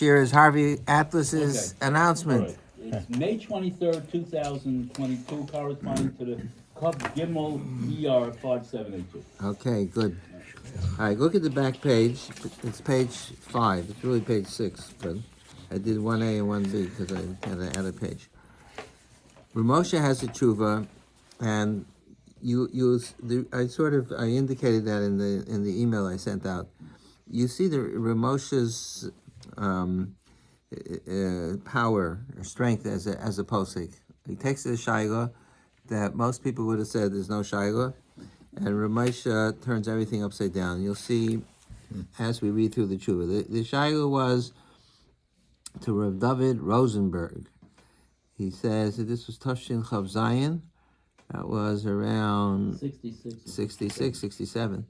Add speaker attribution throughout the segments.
Speaker 1: Here is Harvey Atlas's
Speaker 2: Okay.
Speaker 1: announcement.
Speaker 2: All right. It's May 23rd, 2022, corresponding to the Cup Gimel ER 5782.
Speaker 1: Okay, good. All right, look at the back page. It's page 5. It's really page 6, but I did 1A and 1B because I had to add a page. Ramosha has a tshuva, and I indicated that in the email I sent out. You see the Ramosha's power or strength as a posik. He takes the shaila that most people would have said there's no shaila, and Ramosha turns everything upside down. You'll see as we read through the tshuva. The shaila was to Rav David Rosenberg. He says that this was Toshin Chav Zion. That was around 66, 67.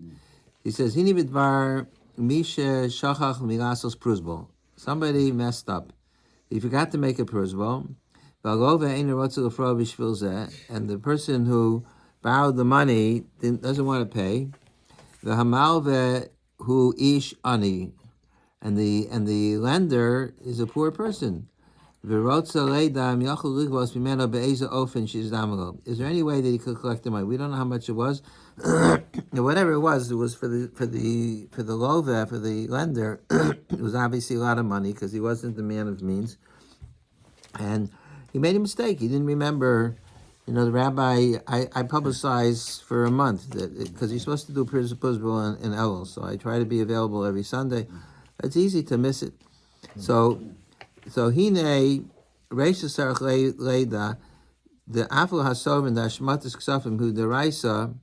Speaker 1: He says, Hini bidvar misha shachach milasos pruzbol. Somebody messed up. He forgot to make a pruzbol. And the person who borrowed the money doesn't want to pay. The hamalve hu ish ani. And the lender is a poor person. Is there any way that he could collect the money? We don't know how much it was. Whatever it was for the lova, for the lender. It was obviously a lot of money because he wasn't the man of means, and he made a mistake. He didn't remember. The rabbi, I publicized for a month because he's supposed to do Puzzle in Elul, so I try to be available every Sunday. It's easy to miss it. So hine reisha sarach leida the afal hasov and the ashmatis ksafim who deraisa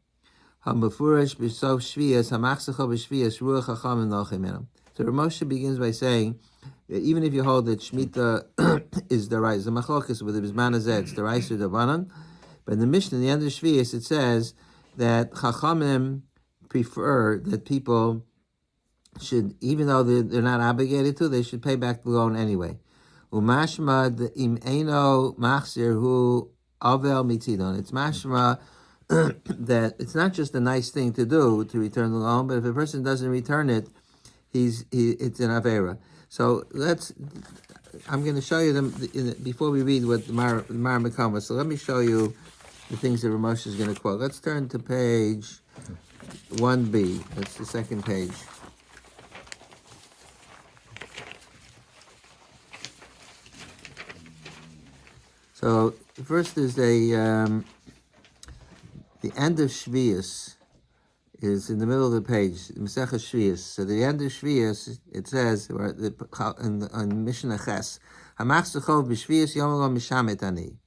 Speaker 1: hamafurish b'sof shvias hamachsacha b'shvias ruach hacham and nochimenu. So Ramosha begins by saying that even if you hold that Shemitah is the right, the machlokas with the bisman hazeh, it's the right or the banan, but in the Mishnah, in the end of Shvias, it says that chachamim prefer that people should, even though they're not obligated to, they should pay back the loan anyway. Umashma im eino machzir hu avel mitidon. It's mashma that it's not just a nice thing to do to return the loan, but if a person doesn't return it, it's an avera. So I'm going to show you them before we read what the Mar Mekama. So let me show you the things that Ramosh is going to quote. Let's turn to page 1B. That's the second page. So first is the end of Shvius is in the middle of the page, Masechah Shvius. So the end of Shvius, it says in Mishnah Ches, Hamachzachov b'Shvius Yomalo Mishamet Ani.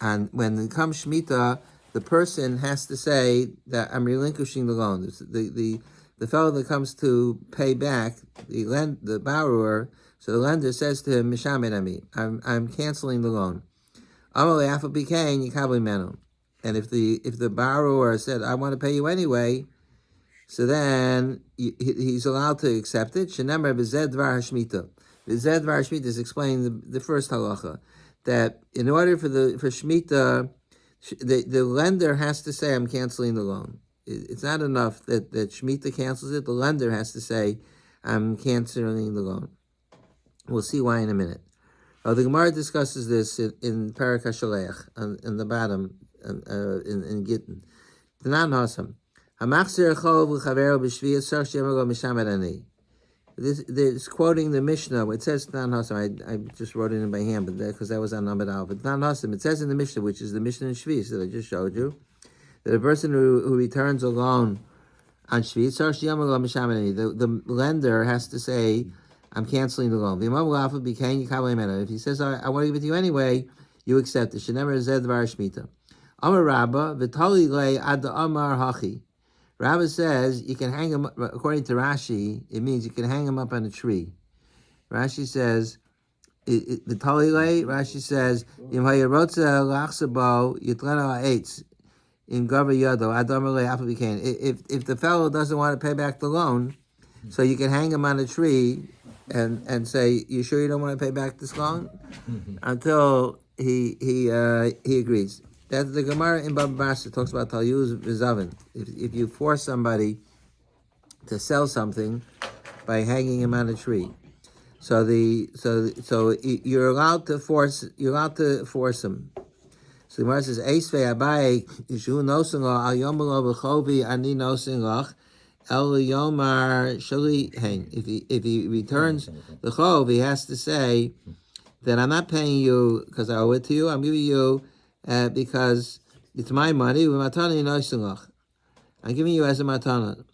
Speaker 1: And when it comes Shemitah, the person has to say that I'm relinquishing the loan. The fellow that comes to pay back the borrower. So the lender says to him, Mishamet Ani, I'm canceling the loan. Amalei Afal Bikain Yikabli Menu. And if the borrower said, I want to pay you anyway, so then he's allowed to accept it. Shenemar b'zed dvar hashmita. B'zed dvar hashmita is explaining the first halacha, that in order for shmita, the lender has to say, I'm canceling the loan. It's not enough that shmita cancels it. The lender has to say, I'm canceling the loan. We'll see why in a minute. The Gemara discusses this in Parak HaSholeach, in the bottom, in Gittin. Tanan Hasam. Hamachzir chol v'chavero b'shviyas sarch yemago mishamed ani. This is quoting the Mishnah. It says Tanan Hasam. I just wrote it in by hand, but because that was on Amud Aleph. But Tanan Hasam. It says in the Mishnah, which is the Mishnah in Shvius that I just showed you, that a person who returns a loan on Shvius sarch yemago mishamed ani. The lender has to say, I'm canceling the loan. If he says, I want to give it to you anyway, you accept it. Shenemer zed var shmita. Amar Rabba, v'tali le ad amar hachi. Rabba says you can hang him, according to Rashi, it means you can hang him up on a tree. Rashi says, v'tali le, Rashi says, im hayarotza lachsabo yitlana ha'etz, im gavar yado, ad amar le afa b'kein. If the fellow doesn't want to pay back the loan, so you can hang him on a tree and say, you sure you don't want to pay back this loan? Until he agrees. That the Gemara in Baba Basra talks about Talyuz V'Zavin. If you force somebody to sell something by hanging him on a tree. So you're allowed to force him. So the Gemara says, "Eisvei Abaye Yishu nosin lo al yomelo b'chovi ani nosin loch el yomar shali hein." If he returns the chov, he has to say that I'm not paying you because I owe it to you. I'm giving you because it's my money. Matana nosin loch. I'm giving you as a matana.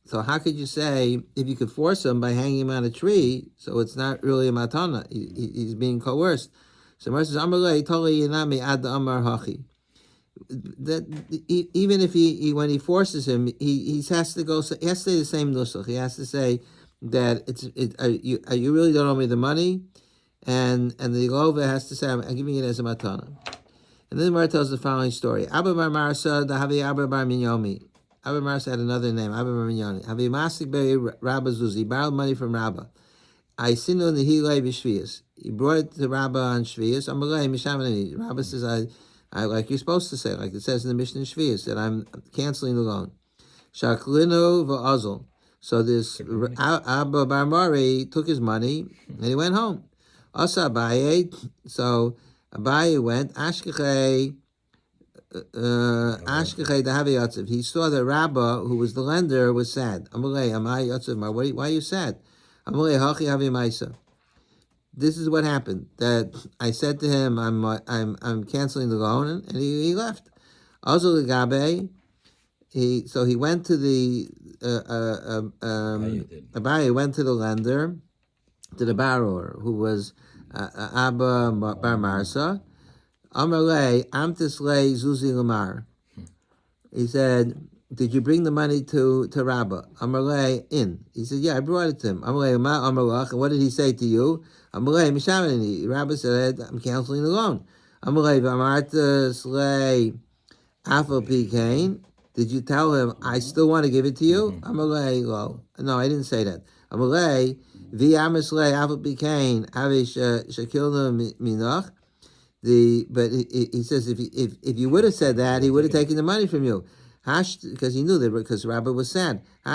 Speaker 1: So how could you say if you could force him by hanging him on a tree? So it's not really a matana. He's being coerced. So Mar says, "Amalei totally yinami ad amar hachi." That even if he when he forces him, he has to go. He has to say the same nusach. He has to say that you really don't owe me the money, and the lova has to say I'm giving it as a matana. And then the Gemara tells the following story: Abba bar Marsa dahavi Abba bar Minyomi. Abba Marsa had another name. Abba bar Minyomi. Havi masik beri Rabba Zuzi. He borrowed money from Rabba. I sinu nehilei b'shvius. He brought it to Rabba on Shvius. Amalei mishamanani. Rabba says, I like you're supposed to say, like it says in the Mishnah Shvius, that I'm canceling the loan. Shaklinu v'azol. So this Abba bar Mari took his money and he went home. Asa Abaye. So Abaye went Ashkechei dahavi yatziv. He saw that Rabba, who was the lender, was sad. Amalei amai yatziv. Why are you sad? Amalei hachi havi maisa. This is what happened. That I said to him, I'm canceling the loan, and he left. Also the gabe, he went to the Abaye went to the lender, to the borrower, who was Abba bar Marsa. Amalei amtislei zuzi lamar. He said, "Did you bring the money to Rabba?" Amalei in. He said, "Yeah, I brought it to him." Amalei ma amalach. And what did he say to you? Amalei mishamani. Rabba said, "I'm canceling the loan." Amalei v'amarta slei afal pikain. Did you tell him I still want to give it to you? Amalei lo. No, I didn't say that. Amalei v'amaslei afal pikain avish shakilna minach. But he says if you would have said that, he would have taken the money from you. Because he knew that, because Rabbi was sad. So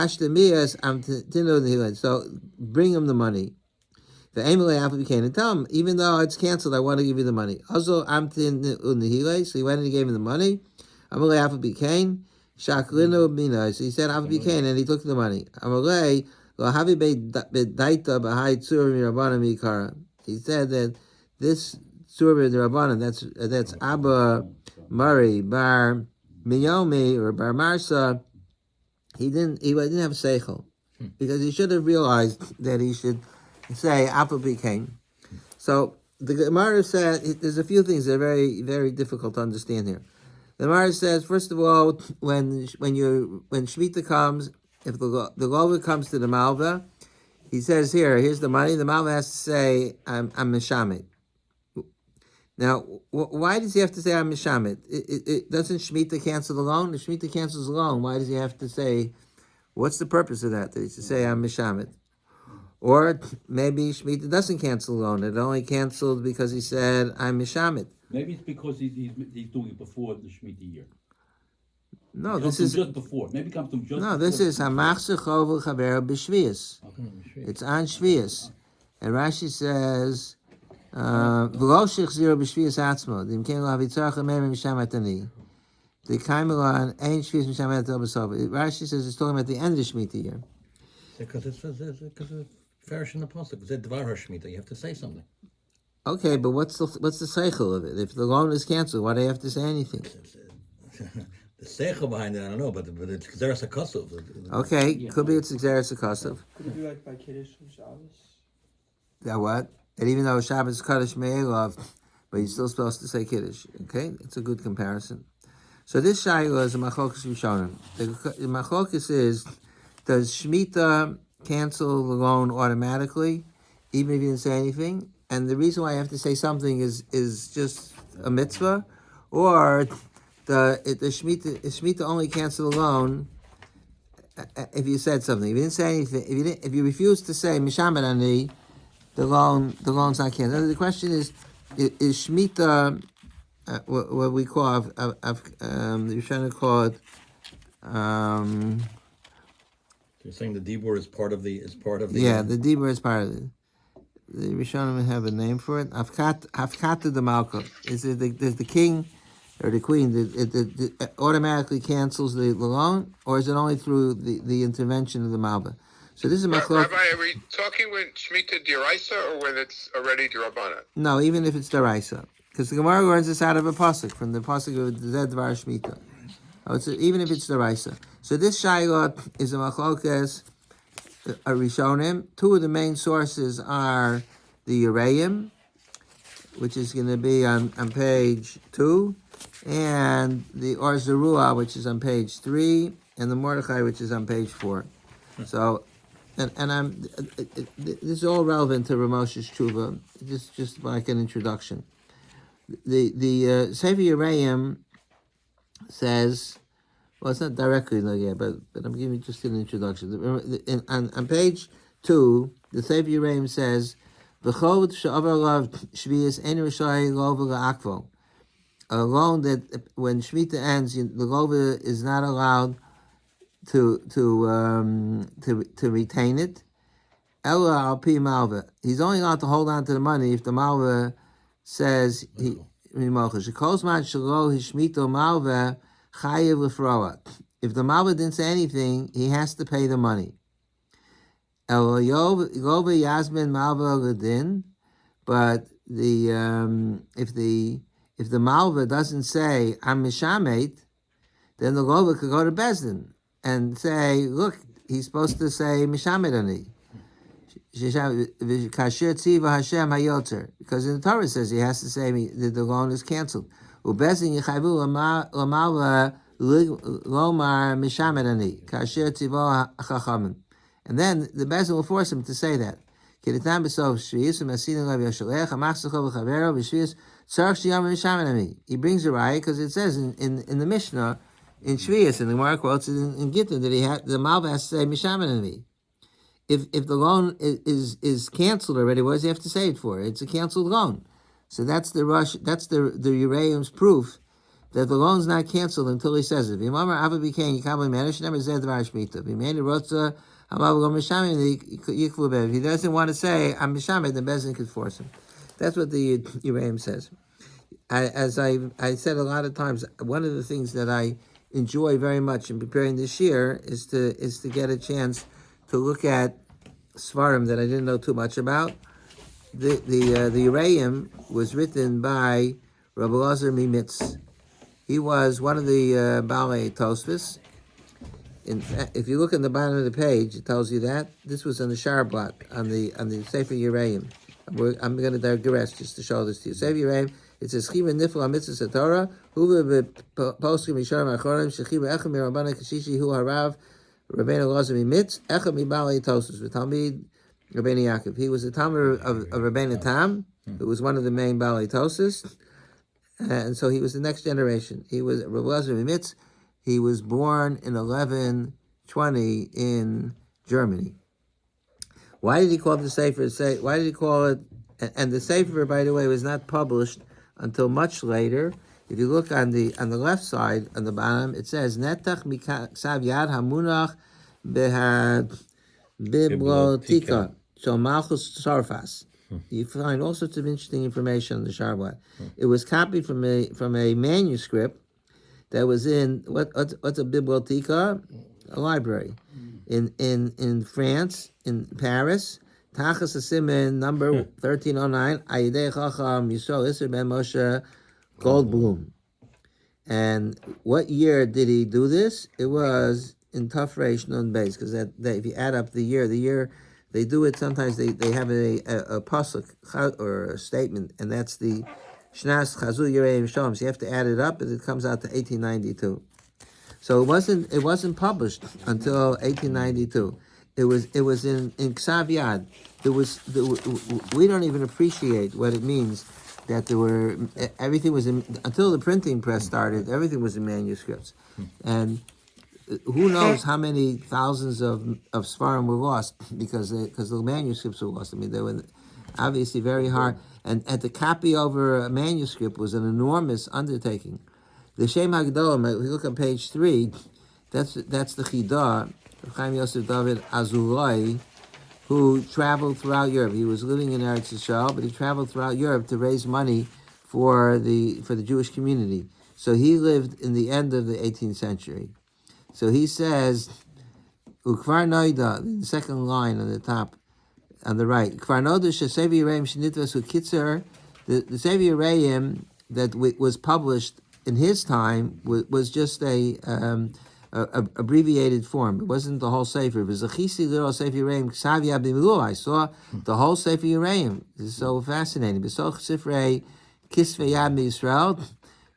Speaker 1: bring him the money. The Amalei became and tell him, even though it's canceled, I want to give you the money. Also, so he went and he gave him the money. Amalei became Shaklinu Mina. So he said became and he took the money. Amalei he said that this Surah the Rabbanan, that's Abba Mari bar Minyomi or bar Marsa, he didn't have seichel, because he should have realized that he should say Apple became. So the Gemara said there's a few things that are very, very difficult to understand here. The Gemara says, first of all, when Shemitah comes, if the Lover comes to the Malva, he says here's the money. The Malva has to say I'm Meshamet. Now, why does he have to say I'm Mishamet? It doesn't Shemitah cancel the loan? If Shemitah cancels the loan, why does he have to say, what's the purpose of that? That he should say I'm Mishamet? Or maybe Shemitah doesn't cancel the loan. It only canceled because he said I'm Mishamet.
Speaker 2: Maybe it's because he's doing it before the Shemitah year.
Speaker 1: No, this is
Speaker 2: just before. Maybe it comes to him just before.
Speaker 1: This is Hamachse Chovel Chaver B'Shvius. It's on Shvius. And Rashi says, V'loshich zero b'shvius atzmo. D'imkein lo havitzarach amem mishamatani. The kaimelon ain't shvius mishamat el b'sov. Rashi says it's talking about the end of the Shemitah year.
Speaker 3: Because it's Farish in the Pasuk. It's a Dvar HaShemitah. You have to say something.
Speaker 1: Okay, but what's the seichel of it? If the loan is canceled, why do you have to say anything?
Speaker 3: The seichel behind it, I don't know, but it's Gzeras HaKosov.
Speaker 1: Okay, could be it's Gzeras HaKosov.
Speaker 4: Could it be like by Kiddush and Shabbos?
Speaker 1: That what? And even though Shabbos Kaddish Me'elov, but you're still supposed to say Kiddush. Okay, it's a good comparison. So this Shaila is a Machlokas Rishonim. The Machlokas is, does Shemitah cancel the loan automatically, even if you didn't say anything? And the reason why you have to say something is just a mitzvah, or the Shemitah only cancel the loan if you said something. If you didn't say anything, if you refuse to say Mishamet Ani, the loan's not canceled. The question is Shemitah what we call you're trying to call it.
Speaker 3: You're saying the Dibur is part of the.
Speaker 1: Yeah, the Dibur is part of it. the Rishonim have a name for it. Hafkata de Malka. Is it does the king or the queen it automatically cancels the loan, or is it only through the intervention of the Malba? So this is machlok.
Speaker 5: Rabbi, are we talking when Shemitah D'Oraisa or when it's already D'Rabbanan?
Speaker 1: No, even if it's Daraisa. Because the Gemara learns this out of a pasuk, from the pasuk of Zed Dvar Shemitah. Even if it's Daraisa. So this Shailot is a machlokes, a Rishonim. Two of the main sources are the Yereim, which is going to be on page 2, and the Or Zerua, which is on page 3, and the Mordechai, which is on page 4. So, this is all relevant to Ramos's Tshuva, just like an introduction. The Sefer Yereim says, well, it's not directly like that, but I'm giving you just an introduction. On page 2, the Sefer Yereim says, "V'chod she'avar lav shvius ein rishai lova la'akvo." A loan that when Shemitah ends, the lova is not allowed to retain it. Ella al pi malva. He's only allowed to hold on to the money if the malva says he. If the malva didn't say anything, he has to pay the money. But if the malva doesn't say I'm mishamet, then the lova could go to Bezdin and say, look, he's supposed to say mishamet ani. Because in the Torah it says he has to say that the loan is canceled. And then the Bezin will force him to say that. He brings a raya because it says in the Mishnah, in Shvius, and the Gemara quotes in Gittin, that the Malva has to say mishamet. If the loan is canceled already, what does he have to say it for? It's a canceled loan. So that's the Yereim's proof that the loan's not canceled until he says it. If he doesn't want to say I'm mishamed, then Bezin could force him. That's what the Yereim says. As I said a lot of times, one of the things that I enjoy very much in preparing this year is to get a chance to look at Svarim that I didn't know too much about. The Yereim was written by Rabbi Elazar Mimitz. He was one of the Balei Tosfos. In fact, if you look at the bottom of the page, it tells you that this was on the Sharblat on the Sefer Yereim. I'm going to digress just to show this to you. Sefer Yereim. It says Chima Nifla Mitzvah Torah Huva Poskim Yisharim Achorim Shechiba Echem Mirabana Kashishi Hu Harav Rabbeinu Elazar Mimitz Echem Mibalei Tosfos V'Talmid Rabbeinu Yaakov. He was a Talmud of Rabbeinu Tam, who was one of the main Balei Tosfos, and so he was the next generation. He was Rabbi Elazar Mimitz. He was born in 1120 in Germany. Why did he call the Sefer? Why did he call it? And the Sefer, by the way, was not published until much later. If you look on the left side, on the bottom, it says Netach Miksav Yad Hamunach Bibliotika. So Malchus Sarfas. You find all sorts of interesting information on the Sharblat. It was copied from a manuscript that was in what's a biblioteca? A library in France, in Paris. Tachas Asimin number 1309. Ayidei Chacham Yisrael Isser Ben Moshe Goldblum. And what year did he do this? It was in Tafresh Nun Beis, because if you add up the year they do it. Sometimes they have a pasuk or a statement, and that's the Shnas Chazu Yereim Shalom. So you have to add it up, and it comes out to 1892. So it wasn't published until 1892. It was in Ksav Yad. We don't even appreciate what it means that everything was until the printing press started. Everything was in manuscripts, and who knows how many thousands of Svarim were lost because the manuscripts were lost. I mean, they were obviously very hard, and to copy over a manuscript was an enormous undertaking. The Shem Hagdolim, if you look at page 3, that's the Chidah, Chaim Yosef David Azurai, who traveled throughout Europe. He was living in Eretz Yisrael, but he traveled throughout Europe to raise money for the Jewish community. So he lived in the end of the 18th century. So he says, Ukvar Noida, the second line on the top, on the right, Kvar Noida Shesevi Yereim Shenitvas Ukitzer, the Sevi Yereim that was published in his time was just a abbreviated form. It wasn't the whole Sefer. It was a Chisi little Sefer Yereim Ksavia B'Milu. I saw the whole Sefer Yereim. This is so fascinating. B'Soch Sifrei Kisvei Yad Yisrael.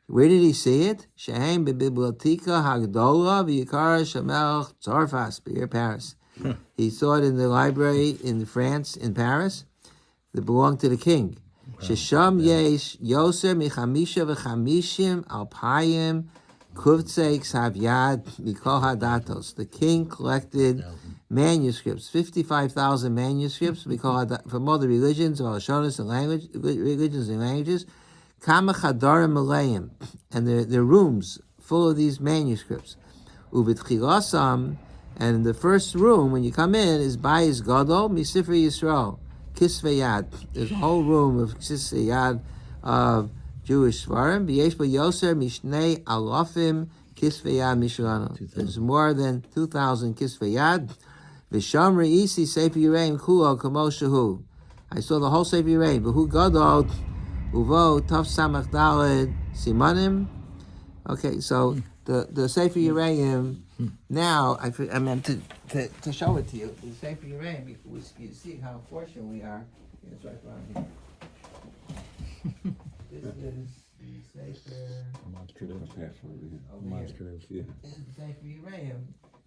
Speaker 1: Where did he see it? Shehem Biblioteca Hagdola V'Yikara Shemelch Tzarfas, here Paris. He saw it in the library in France, in Paris, that belonged to the king. Shesham Yesh Yoser Michamisha V'Chamishim Alpayim Kuvtzei Ksav Yad Mikol Hadatos. The king collected manuscripts, 55,000 manuscripts from all the religions, all Shonas and religions and languages. Kama Chadarim Malayim, and their rooms full of these manuscripts. Uvitchilasam, and in the first room when you come in is Bayis Gadol Misifri Yisrael Kisvei Yad. There's a whole room of Kisvei Yad of Jewish Svarim. V'yesh bo Yoser Mishnei Alofim Kisvei Yad Mishlano. There's more than 2,000 Kisvei Yad. V'sham Reisi Sefer Yereim Kulo Kamo Shehu. I saw the whole Sefer Yereim. V'hu Gadol Uvo Tov Samach Daled Simanim. Okay, so the Sefer Yereim. Now I meant to show it to you. The Sefer Yereim. You see how fortunate we are. It's right around here. This is the Sefer.
Speaker 3: Yeah.
Speaker 1: This is the Sefer Yereim.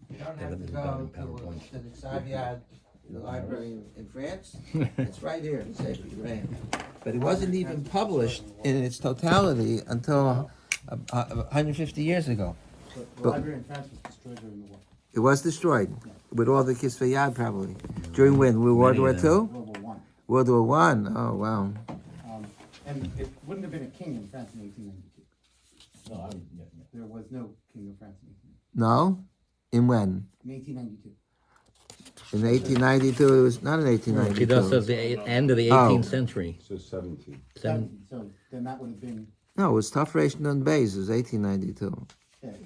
Speaker 1: You don't have to go to the Ksav Yad, the library in France. It's right here, the Sefer Yereim. But it wasn't even published in its totality until 150 years ago.
Speaker 6: The library in France was destroyed during the war.
Speaker 1: It was destroyed with all the Kisvei Yad probably. During when? World War II?
Speaker 6: World War One.
Speaker 1: World War One. Oh wow.
Speaker 6: And it wouldn't have been a king in France in 1892.
Speaker 2: No,
Speaker 6: There was no king of France in 1892.
Speaker 1: No? In when?
Speaker 6: In 1892.
Speaker 1: In 1892. It was not in 1892.
Speaker 3: Kidos says the end of the
Speaker 1: Oh.
Speaker 3: 18th century.
Speaker 7: So 17.
Speaker 6: So then that would have been
Speaker 1: No, it was Tafresh Nun Beis. It was 1892.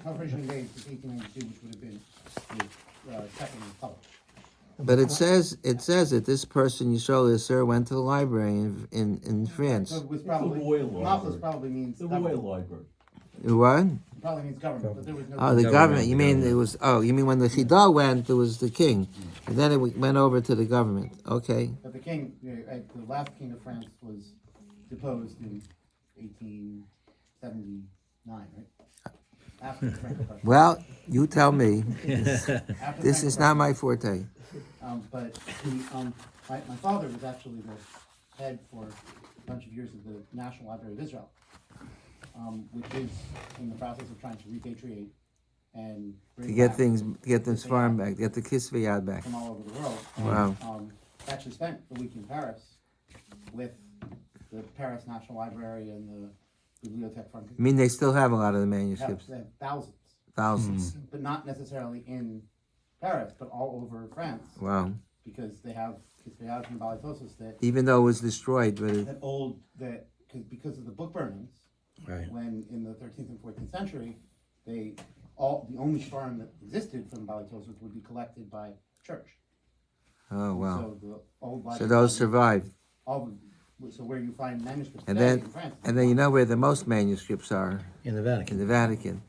Speaker 6: Confederation Day was 1892, which would have been the Second Republic.
Speaker 1: But it says that this person Yisrael Yisser went to the library in France.
Speaker 6: So it was
Speaker 2: The
Speaker 6: probably
Speaker 2: royal
Speaker 6: Malchus
Speaker 2: library.
Speaker 6: probably means
Speaker 2: The
Speaker 6: government.
Speaker 2: Royal Library.
Speaker 1: What?
Speaker 6: It probably means government, but there was no.
Speaker 1: Oh, the
Speaker 3: Government,
Speaker 1: government. You
Speaker 3: the
Speaker 1: mean
Speaker 3: government.
Speaker 1: it was? Oh, you mean when the Chidah went, there was the king, and then it went over to the government. Okay.
Speaker 6: But the king, the last king of France, was deposed in 1879, right? After the French Revolution.
Speaker 1: Well, you tell me.
Speaker 6: After
Speaker 1: This
Speaker 6: the
Speaker 1: is
Speaker 6: French
Speaker 1: not my forte.
Speaker 6: But my father was actually the head for a bunch of years of the National Library of Israel, which is in the process of trying to repatriate and bring
Speaker 1: To get
Speaker 6: back
Speaker 1: things, get them farm back, get the Kisvei Yad back.
Speaker 6: from all over the world.
Speaker 1: Wow.
Speaker 6: Actually spent a week in Paris with the Paris National Library and the Bibliothèque Française.
Speaker 1: I mean, they still have a lot of the
Speaker 6: They
Speaker 1: manuscripts,
Speaker 6: have thousands,
Speaker 1: thousands.
Speaker 6: but not necessarily in Paris, but all over France,
Speaker 1: Wow.
Speaker 6: because they have Kisvei and Balitosis that
Speaker 1: Even though it was destroyed, but it,
Speaker 6: because of the book burnings,
Speaker 3: Right.
Speaker 6: when in the 13th and 14th century, the only farm that existed from Balitosis would be collected by church.
Speaker 1: oh wow.
Speaker 6: So the old
Speaker 1: So
Speaker 6: library-
Speaker 1: those survived,
Speaker 6: so where you find manuscripts
Speaker 1: and
Speaker 6: today
Speaker 1: then
Speaker 6: in France.
Speaker 1: and then you know where the most manuscripts are
Speaker 3: In the
Speaker 1: in
Speaker 3: Vatican.
Speaker 1: the Vatican.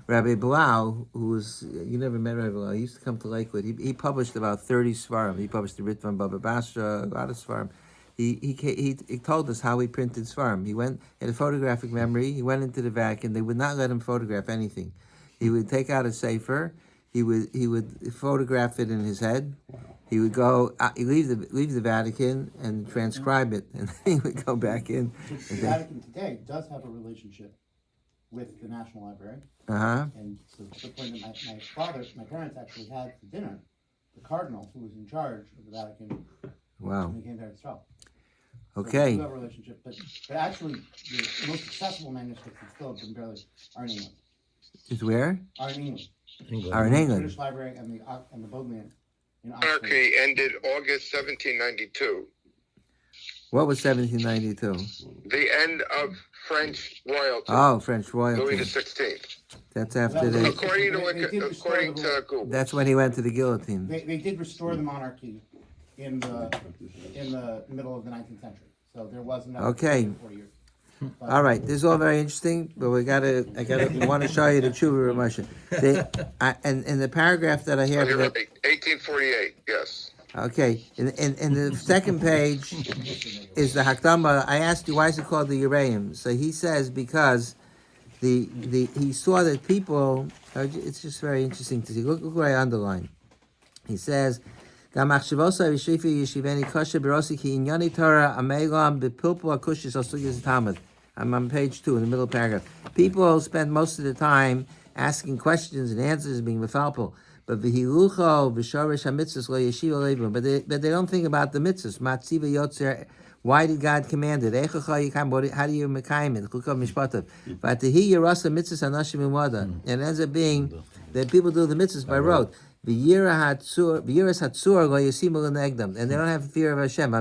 Speaker 1: Rabbi Blau, who was, you never met Rabbi Blau, he used to come to Lakewood. He published about 30 Svarim. He published the Ritvan Baba Basra, a lot of Svarim. He told us how he printed Svarim. He had a photographic memory. He went into the Vatican. They would not let him photograph anything. He would take out a sefer. He would photograph it in his head. He would go, leave the Vatican and transcribe it, and then he would go back in.
Speaker 6: The Vatican today does have a relationship with the National Library,
Speaker 1: Uh-huh.
Speaker 6: and so to the point that my parents actually had for dinner the cardinal who was in charge of the Vatican
Speaker 1: Wow.
Speaker 6: when they came there to Israel. So we
Speaker 1: Okay.
Speaker 6: do have a relationship, but actually the most accessible manuscripts that still have been barely are in England.
Speaker 1: It's where?
Speaker 6: Are in England.
Speaker 3: England.
Speaker 1: Are in
Speaker 6: The
Speaker 1: England.
Speaker 6: British Library and the Bodleian in Oxford.
Speaker 5: monarchy ended August 1792.
Speaker 1: What was 1792?
Speaker 5: The end of French royalty.
Speaker 1: Oh, French
Speaker 5: Louis
Speaker 1: royalty.
Speaker 5: XVI.
Speaker 1: That's after
Speaker 6: Well,
Speaker 1: they.
Speaker 5: According to
Speaker 6: They did restore
Speaker 5: according
Speaker 6: the
Speaker 5: to Google.
Speaker 1: That's when he went to the guillotine.
Speaker 6: They did restore the monarchy in the middle of the 19th century. So there was another
Speaker 1: Okay.
Speaker 6: 40 years.
Speaker 1: All right, this is all very interesting, but I want to show you the Tshuva Ramosha. And in the paragraph that I
Speaker 5: Oh,
Speaker 1: have,
Speaker 5: you're right. 1848. Yes.
Speaker 1: okay, in the second page is the Hakdama. I asked you why is it called the Uraim. So he says because he saw that people. It's just very interesting to see. Look what I underline. He says. I'm on page 2 in the middle paragraph. People spend most of the time asking questions and answers, being mefalpel. But they don't think about the mitzvahs. Why did God command it? How do you mekayim it? And it ends up being that people do the mitzvahs by rote. And they don't have fear of Hashem. I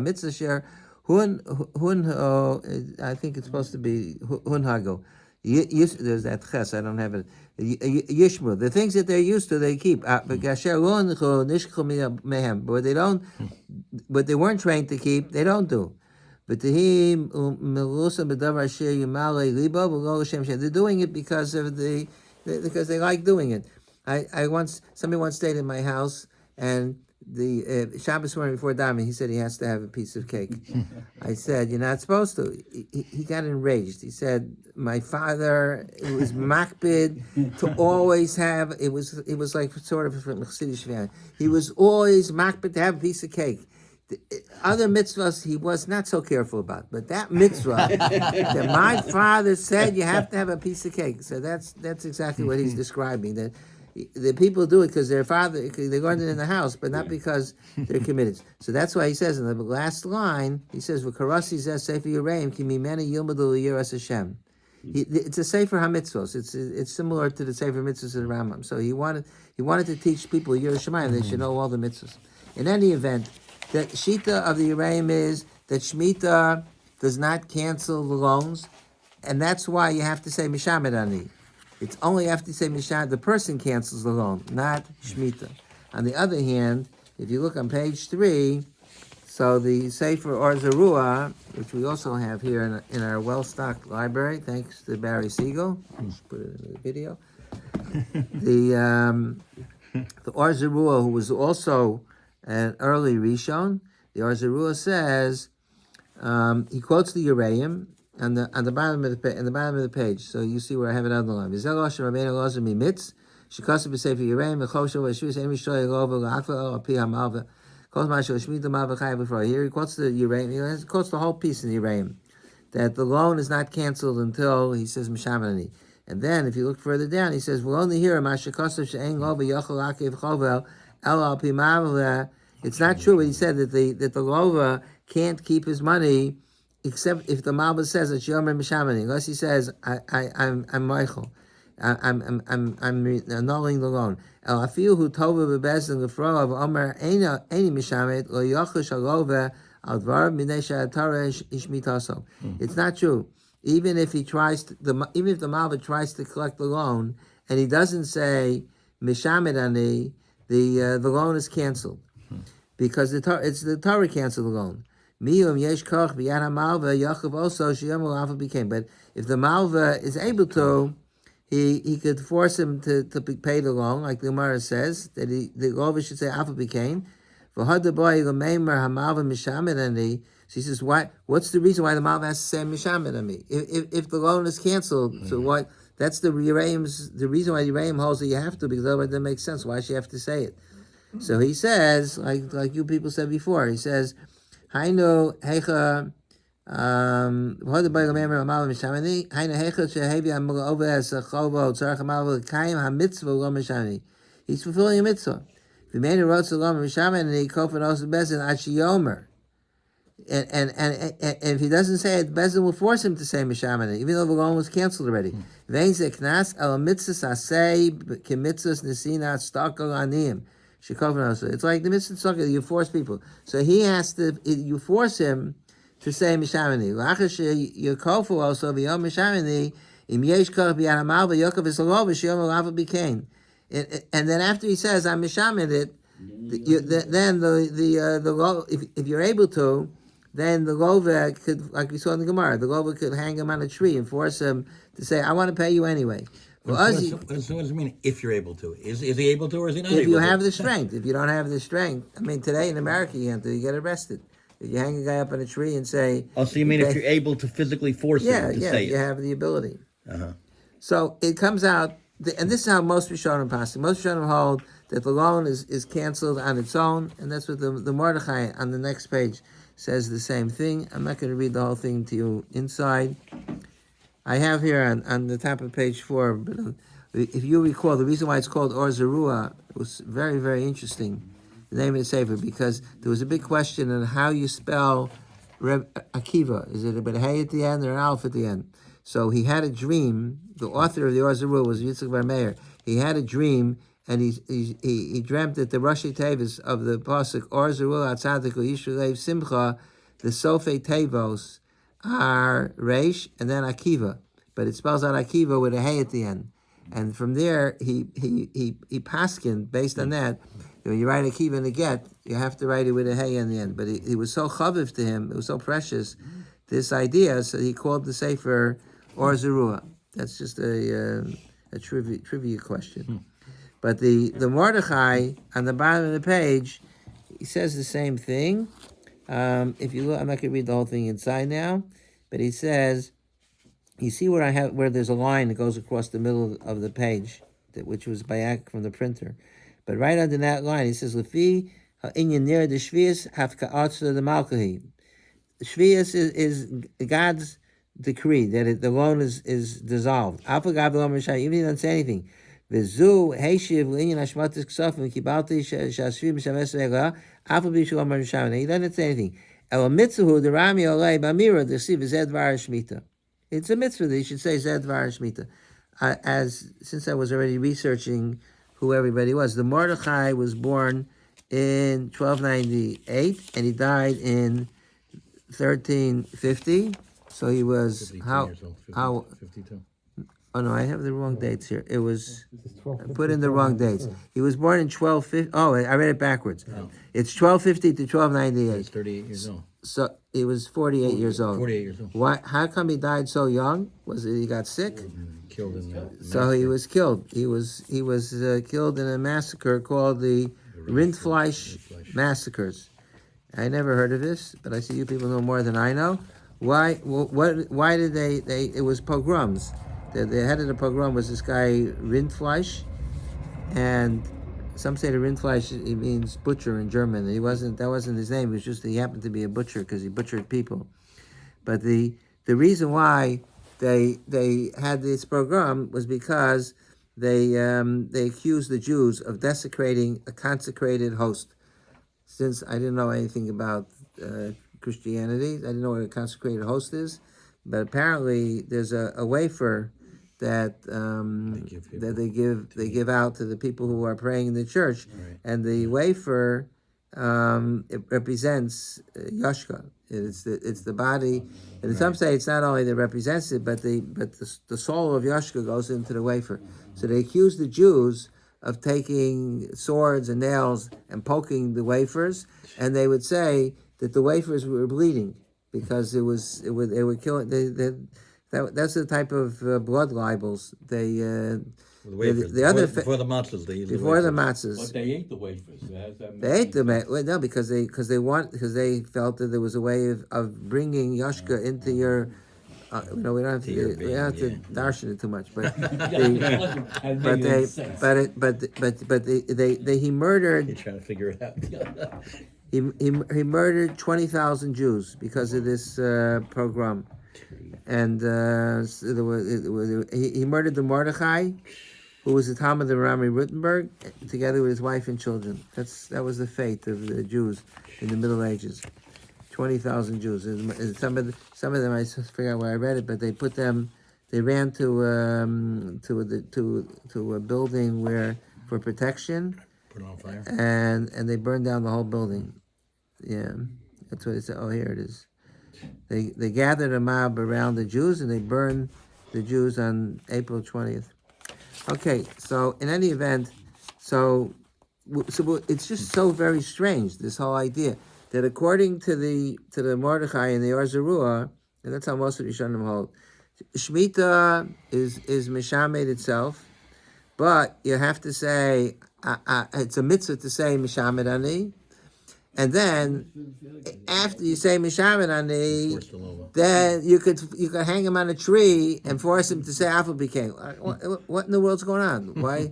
Speaker 1: think it's supposed to be hun hago. There's that ches. I don't have it. Yishmu. The things that they're used to, they keep. But what they weren't trained to keep, they don't do. But they're doing it because they like doing it. Somebody once stayed in my house, and the Shabbos morning before davening, he said he has to have a piece of cake. I said, "You're not supposed to." He got enraged. He said, "My father was makbid to always have." It was like sort of from Chassidish family. He was always makbid to have a piece of cake. The other mitzvahs he was not so careful about, but that mitzvah that my father said you have to have a piece of cake. So that's exactly what he's describing. That the people do it because their father, they're going in the house, but not because they're committed. So that's why he says in the last line, he says, "V'karasi zeh sefer Yereim ki mimeni yilmadu yiras Hashem." It's a sefer hamitzvos. It's similar to the sefer mitzvos in Rambam. So he wanted to teach people yiras Shemayim. They should know all the mitzvos. In any event, the shita of the Yereim is that Shemitah does not cancel the loans, and that's why you have to say Mishamed Ani. It's only after you say Mishad, the person cancels the loan, not Shemitah. On the other hand, if you look on page 3, so the Sefer Or Zarua, which we also have here in our well-stocked library, thanks to Barry Siegel, let's put it in the video. The Or Zarua, who was also an early Rishon, the Or Zarua says, he quotes the Yereim, on the bottom of the page, so you see where I have it underlined. Here he quotes the Yereim. He quotes the whole piece in the Yereim, that the loan is not canceled until he says Mishamanani. And then if you look further down, he says we'll only hear it's not true what he said that the lova can't keep his money except if the Malva says it's Yomer Mishamani, unless he says I'm Michael, I'm annulling the loan. El Afiu who tova bebezin lefro of Omer any Mishamet lo yochush alova al dvar minesha atara ishmitaso. It's not true. Even if if the Malva tries to collect the loan and he doesn't say Mishamet ani, the loan is canceled because it's the Torah canceled the loan. But if the Malva is able to, he could force him to pay the loan, like the Gemara says, that the Lova should say Alpha became. So he says, what's the reason why the Malva has to say Mishamed on me? If the loan is canceled, so what? That's the reason why the Yereim holds that you have to, because otherwise it doesn't make sense. Why should you have to say it? So he says, like you people said before, he says, Hainu hecha hod by gamer amal mishamani hainu hecha shehevi amul over as a chovo tzarach amal kaim hamitzvah lo mishani. He's fulfilling a mitzvah. The man who wrote lo mishamani and he kofan also bezin achiyomer. And if he doesn't say it, Bezin will force him to say mishamani, even though the loan was canceled already. Vein zeknas el mitzvahs asay kemitzvahs nesinat stakol aniyim. Shekovanosa. It's like the mitzvah sukkah, you force people. So he has to, you force him to say Mishamini. Lachash Yakofu also v'yom Mishamini, im yesh koch b'yad hamal v'yokov v'salov v'shiyom v'lava b'kain. And then after he says, I'm Mishamin it, then the law, if you're able to, then the Lova could, like we saw in the Gemara, the Lova could hang him on a tree and force him to say, I want to pay you anyway. Well,
Speaker 3: What does it mean, if you're able to? Is he able to, or is he not able to?
Speaker 1: if you have the strength. If you don't have the strength, I mean, today in America, you get arrested. If you hang a guy up on a tree and say...
Speaker 3: Oh, so you mean if you're able to physically force him to say
Speaker 1: you
Speaker 3: it?
Speaker 1: have the ability.
Speaker 3: Uh-huh.
Speaker 1: So it comes out, and this is how most Rishonim pass it. Most Rishonim hold that the loan is canceled on its own, and that's what the Mordechai on the next page says the same thing. I'm not going to read the whole thing to you inside. I have here on the top of page 4, but if you recall, the reason why it's called Or Zerua was very, very interesting, the name of the Sefer, because there was a big question on how you spell Reb Akiva. Is it a hey at the end or an alpha at the end? So he had a dream. The author of the Or Zerua was Yitzchak Bar Meir. He had a dream, and he dreamt that the Rashi Tevis of the pasuk Or Zerua Atzadik Yishulev Simcha, the Sofei Tevos are Reish and then Akiva, but it spells out Akiva with a hey at the end. And from there, he paskined based on that. When you write Akiva in the get, you have to write it with a hey in the end. But it was so chaviv to him, it was so precious, this idea, so he called the Sefer Or Zerua. That's just a trivia question. But the Mordechai, on the bottom of the page, he says the same thing. If you look, I'm not going to read the whole thing inside now, but he says, you see where there's a line that goes across the middle of the page, which was bayak from the printer. But right under that line, he says, Lefi ha'inyan near the shvius hafka'atzah the malkahi. Shvius is God's decree that the loan is dissolved. Even if he doesn't say anything. V'zu heishiv l'inyan hashmatis ksafim kibalti shashvi m'shames ve'ela afal b'shalom ha'rishayon. He doesn't say anything. El mitzvah the rami olei b'mira d'siv zed var shmita. It's a mitzvah that you should say zed var shmita. Since I was already researching who everybody was, the Mordechai was born in 1298 and he died in 1350. So he was
Speaker 3: 52.
Speaker 1: Oh no, I have the wrong dates here. It was I put in the wrong dates. He was born in 1250. Oh, I read it backwards.
Speaker 3: Oh.
Speaker 1: It's 1250 to
Speaker 3: He's
Speaker 1: 1298.
Speaker 3: 38 years old.
Speaker 1: So he was 48 years old.
Speaker 3: 48 years old.
Speaker 1: Why? How come he died so young? Was it he got sick?
Speaker 3: Killed in the
Speaker 1: So he was killed. He was killed in a massacre called the Rindfleisch massacres. I never heard of this, but I see you people know more than I know. Why did they? It was pogroms. The head of the pogrom was this guy Rindfleisch, and some say the Rindfleisch it means butcher in German. That wasn't his name. It was just he happened to be a butcher because he butchered people. But the reason why they had this pogrom was because they accused the Jews of desecrating a consecrated host. Since I didn't know anything about Christianity, I didn't know what a consecrated host is, but apparently there's a wafer that they give out to the people who are praying in the church,
Speaker 3: Right.
Speaker 1: and the wafer it represents Yashka. It's the body, and some say it's not only that represents it, but the soul of Yashka goes into the wafer. So they accuse the Jews of taking swords and nails and poking the wafers, and they would say that the wafers were bleeding because they were killing. That's the type of blood libels. The other
Speaker 3: before the matzahs, they use
Speaker 1: before the
Speaker 2: But
Speaker 1: matzahs.
Speaker 2: they ate the wafers. Has that
Speaker 1: They ate them. No, because they felt that there was a way of bringing Yashka into your. We don't have to darshan it too much, but he murdered.
Speaker 3: You're trying to figure it out.
Speaker 1: He murdered 20,000 Jews because of this pogrom, and he murdered the Mordechai, who was the Talmud of Rami Rutenberg, together with his wife and children. That was the fate of the Jews in the Middle Ages. 20,000 Jews. And some of them I forgot where I read it, but they put them. They ran to a building for protection,
Speaker 3: Put it on fire.
Speaker 1: and they burned down the whole building. Yeah, that's what it said. Oh, here it is. They gathered a mob around the Jews and they burned the Jews on April 20th. Okay, so in any event, so it's just so very strange, this whole idea that according to the Mordechai and the Or Zarua, and that's how most of the Rishonim hold, Shemitah is Mishamed itself, but you have to say it's a mitzvah to say Mishamed Ani, and then after you say Mishamed Ani,
Speaker 3: Force the law.
Speaker 1: then you could hang him on a tree and force him to say Alpha became. What in the world's going on? Why?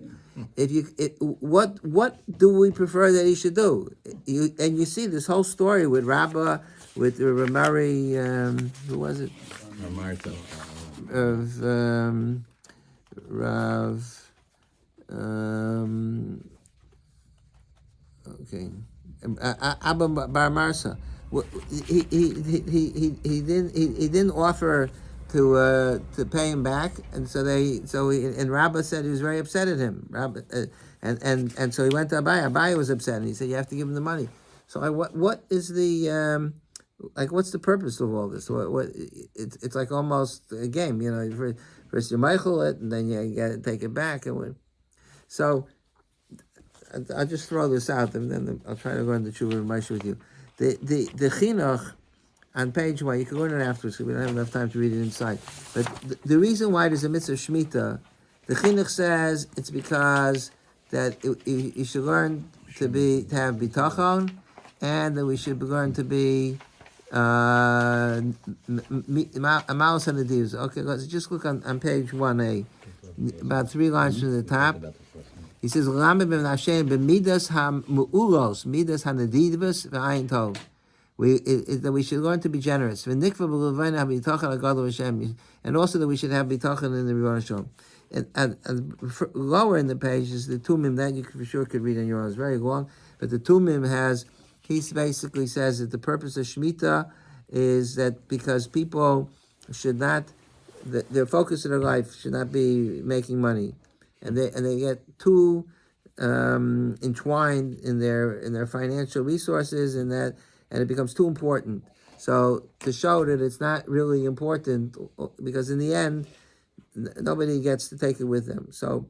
Speaker 1: What do we prefer that he should do? You see this whole story with Rabbah, with Ramari, who was it?
Speaker 3: Martha.
Speaker 1: Of Rav. Okay, Abba Bar Marsa. He didn't offer to pay him back, and and Rabbah said he was very upset at him. Rabbah, and so he went to Abaye. Abaye was upset, and he said you have to give him the money. So what is the what's the purpose of all this? It's like almost a game, you know. First you Michael it, and then you got to take it back, and so I'll just throw this out, and then I'll try to go into Tshuva and Maisha with you. The Chinuch on page 1, you can learn it afterwards because we don't have enough time to read it inside. But the reason why there's a mitzvah of Shemitah, the Chinuch says it's because that you should learn to have bitachon, and that we should learn to be Amaus Hanadivs. Okay, let's just look on page 1a, about 3 lines from the top. He says, "B'midas ha-mu'ulos, midas ha-nadidvus v'ayin tov." That we should learn to be generous. And also that we should have bitachon in the Rebbeinu Shalom. And lower in the page is the Tumim that you for sure could read on your own. It's very long, but the Tumim he basically says that the purpose of Shemitah is that because people should not, their focus in their life should not be making money, and they get too entwined in their financial resources, and it becomes too important. So to show that it's not really important, because in the end, nobody gets to take it with them. So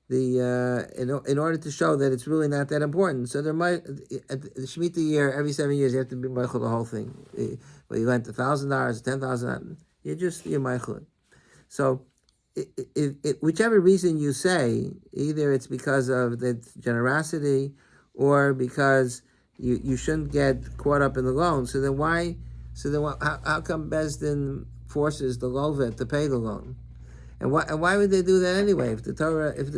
Speaker 1: in order to show that it's really not that important, so there might at the Shemitah year every 7 years you have to be meichel the whole thing. But you lent $1,000, $10,000, you're meichel. So whichever reason you say, either it's because of the generosity or because you shouldn't get caught up in the loan. So then how come Bezdin forces the lovet to pay the loan? And why would they do that anyway? If the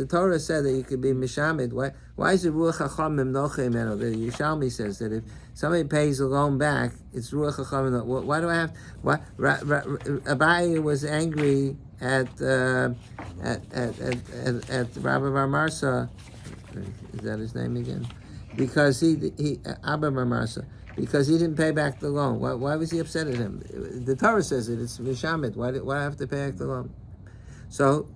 Speaker 1: Torah said that you could be mishamed, why is it ruach chachamim noche meno? The Yerushalmi says that if somebody pays the loan back, it's ruach chachamim. Why do I have? Abaye was angry at Rabbi Bar Marsa. Is that his name again? Because he Abba Bar Marsa, because he didn't pay back the loan. Why was he upset at him? The Torah says it. It's mishamed. Why do I have to pay back the loan? So,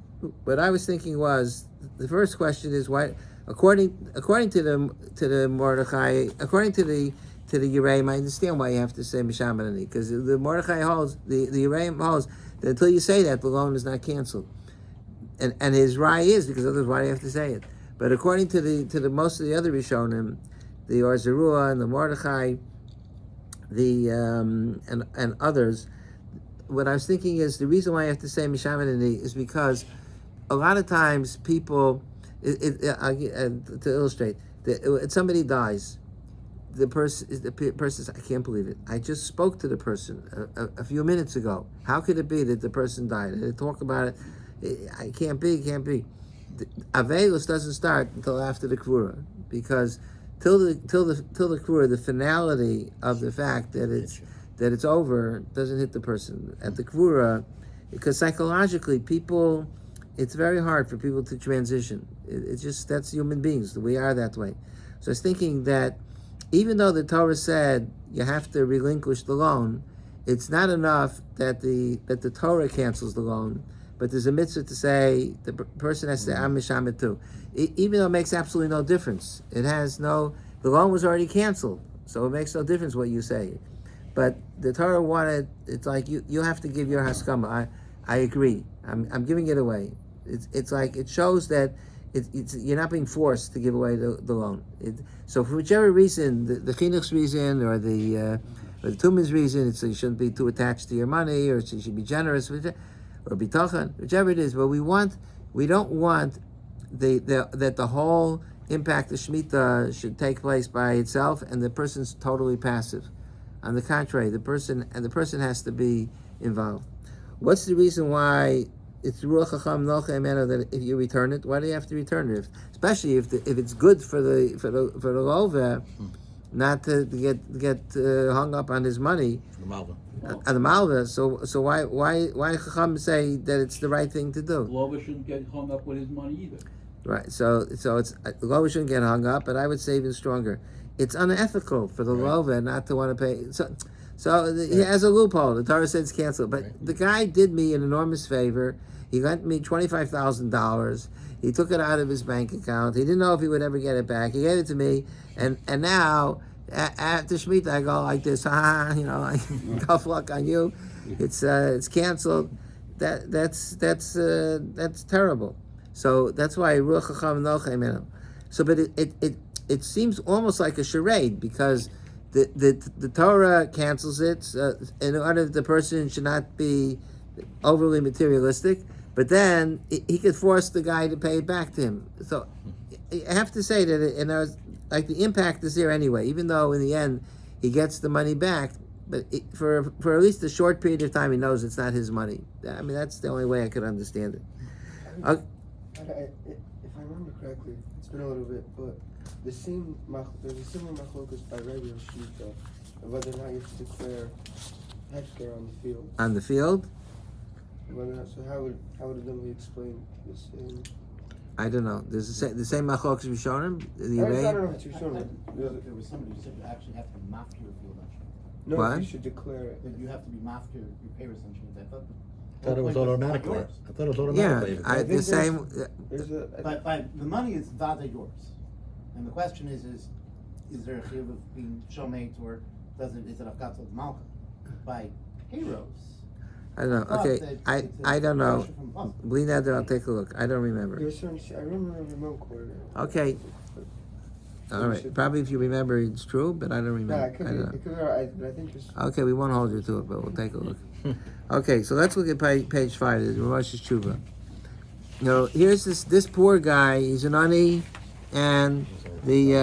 Speaker 1: what I was thinking was, the first question is why, according to the Mordechai, according to the Yereim, I understand why you have to say Mishamed Ani, because the Mordechai holds, the Yereim holds that until you say that, the loan is not canceled, and his Rai is, because otherwise why do you have to say it? But according to the most of the other Rishonim, the Or Zarua and the Mordechai, and others. What I was thinking is the reason why I have to say Mishamed Ani is because a lot of times people, to illustrate, somebody dies, the person says, I can't believe it. I just spoke to the person a few minutes ago. How could it be that the person died? They talk about it. I can't be. Avelus doesn't start until after the Kvura, because till the Kvura, the finality of the fact that it's over doesn't hit the person. At the Kvura, because psychologically people, it's very hard for people to transition. It's just, that's human beings. We are that way. So I was thinking that even though the Torah said you have to relinquish the loan, it's not enough that the Torah cancels the loan, but there's a mitzvah to say the person has to say Am Mishamet too. Even though it makes absolutely no difference. It has no, the loan was already canceled, so it makes no difference what you say. But the Torah wanted, it's like you have to give your haskama. I agree. I'm giving it away. It's like, it shows that it's you're not being forced to give away the loan. So for whichever reason, the chinuch's reason or the tumin's reason, it's you shouldn't be too attached to your money, or you should be generous with it, or bitachon, whichever it is. But we don't want that the whole impact of Shemitah should take place by itself and the person's totally passive. On the contrary, the person has to be involved. What's the reason why it's Ruach Chacham Nocha Emeno that if you return it, why do you have to return it? Especially if it's good for the Lova not to get hung up on his money
Speaker 3: The Malva.
Speaker 1: on the Malva. So why Chacham say that it's the right thing to do?
Speaker 2: Glover shouldn't get hung up with his money either.
Speaker 1: Right. So it's Lova shouldn't get hung up, but I would say even stronger. It's unethical for the Lova not to want to pay. So he has a loophole. The Torah says cancel. But the guy did me an enormous favor. He lent me $25,000. He took it out of his bank account. He didn't know if he would ever get it back. He gave it to me, and now after Shemitah I go like this, tough luck on you. It's canceled. That's terrible. So that's why Ruach Chacham Nocha Emeno. So, but it seems almost like a charade because the Torah cancels it in order that the person should not be overly materialistic, but then he could force the guy to pay it back to him. So I have to say that like the impact is there anyway, even though in the end he gets the money back, but for at least a short period of time he knows it's not his money. I mean, that's the only way I could understand it.
Speaker 4: If I remember correctly, it's been a little bit, but there's a similar machlokas by regular Shemitah of whether or not you have to declare hefker on the field.
Speaker 1: On the field?
Speaker 4: Whether or not, so how would it normally explain this?
Speaker 1: I don't know. There's the same machlokas we shown him.
Speaker 4: I don't know if it's Rishon.
Speaker 6: There was somebody who said you actually have to be mafkir your field on Shemitah.
Speaker 4: No,
Speaker 1: What?
Speaker 4: you should declare it.
Speaker 6: That you have to be mafkir your payers on Shemitah.
Speaker 3: I thought it was automatically. I thought it was automatically.
Speaker 1: Yeah, the
Speaker 4: think
Speaker 1: same.
Speaker 4: There's
Speaker 6: But the money is vada yours, and the question is there a chiyuv of being shomate, or is it avkatzot malka by heroes?
Speaker 1: I don't know. Okay, I don't know. Bli neder, I'll take a look. I don't remember.
Speaker 4: There's certain, I remember a remote quarter.
Speaker 1: Okay. All right. Probably if you remember, it's true, but I don't remember.
Speaker 4: Yeah,
Speaker 1: I don't know.
Speaker 4: it could be alright, but I think it's.
Speaker 1: Okay, we won't hold you to it, but we'll take a look. Okay, so let's look at page 5. There's Ramash's Tshuva. Here's this poor guy. He's an ani, and he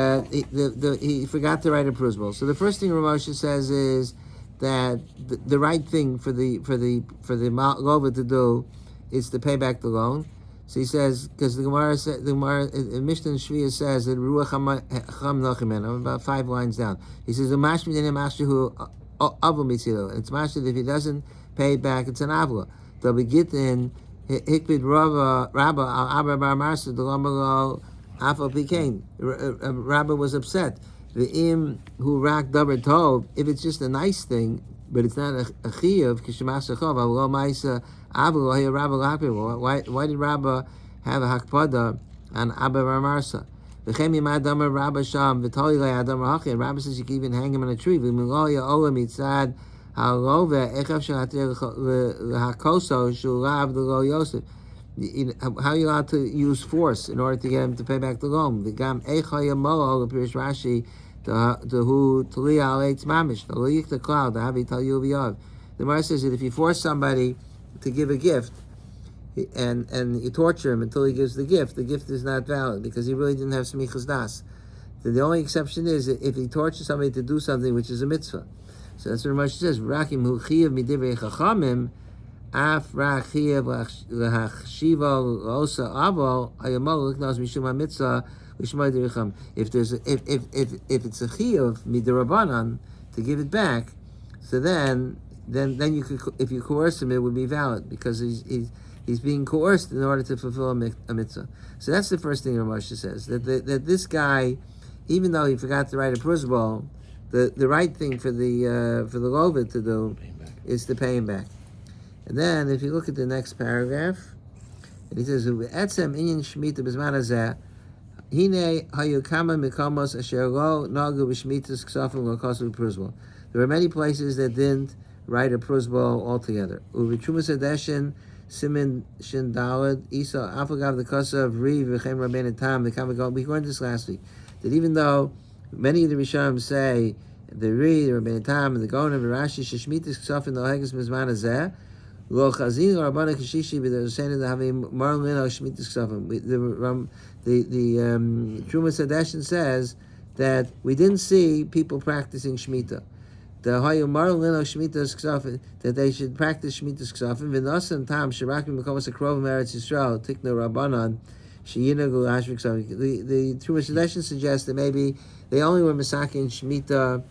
Speaker 1: forgot to write a prusbul. So the first thing Ramosh says is that the right thing for the Lova to do is to pay back the loan. So he says, because the Gemara Mishnah Shviya says that Ruach Chacham Nocha Emeno, about 5 lines down. He says, "Umash midin mashihu avul mitzilo." It's mashid if he doesn't pay it back, it's an avla. They'll be gitin hikvid Rabba al Abba bar Marsa the Lomalo Afal Pikain. Rabba was upset. The im who rak davar tov. If it's just a nice thing, but it's not a chiyuv, kishemas chov avlo ma'isa avlo hey Rabba lahapir. Why did Rabba have a hakpada on Abba bar Marsa? V'chem yimad damar Rabba sham v'toli le'adam hachin. Rabba says you can even hang him on a tree. V'miloya olam mitzad halova echav shalatir lehakoso shulav the lo Yosef. How are you allowed to use force in order to get him to pay back the loan? The gam echayamolo the Pirish Rashi the who taliya aleitz mamish the loyik the cloud the havi tal yuviyav. The Gemara says that if you force somebody to give a gift and you torture him until he gives the gift is not valid because he really didn't have smichas das. The only exception is if he tortures somebody to do something which is a mitzvah. So that's what Rashi says. Rakim hu chiyav midivrei chachamim. Af rachiyav lehachshiva osa avo ayamol liknos mishum mitzvah l'shmai dericham. If it's a chiyav midirabanan to give it back, so then you could, if you coerce him, it would be valid because he's being coerced in order to fulfill a mitzvah. So that's the first thing Rashi says that this guy, even though he forgot to write a prusbul, the right thing for the Lova to do is to pay him back. And then if you look at the next paragraph, and he says, "Etzem inyan shmita b'zman hazeh, hine hayu kama mikamos asher lo nagu b'shmitas ksafim lo kasu pruzbol." There were many places that didn't write a pruzbol altogether. Uvitrumas adeshin simin shin dalad isa afagav the kasa of ri v'chem rabbein and tam the kama. We learned this last week, that even though many of the Rishonim say the ri, the rabbein and tam, and the Gaon of Rashi sheshmitas ksafim lo heges b'zman hazeh. Lo chazin or Rabbana Kashishi, but they're saying that having marlin or shmitas ksafim. The Trumas Hadeshin says that we didn't see people practicing shmita. The hayu marlin or shmitas ksafim, that they should practice shmitas ksafim. V'nasan tam shirakim b'komas akrovim eretz Yisrael tikna Rabbanan sheyinagu hashvik ksafim. The Trumas Hadeshin suggests that maybe they only were masakin shmita.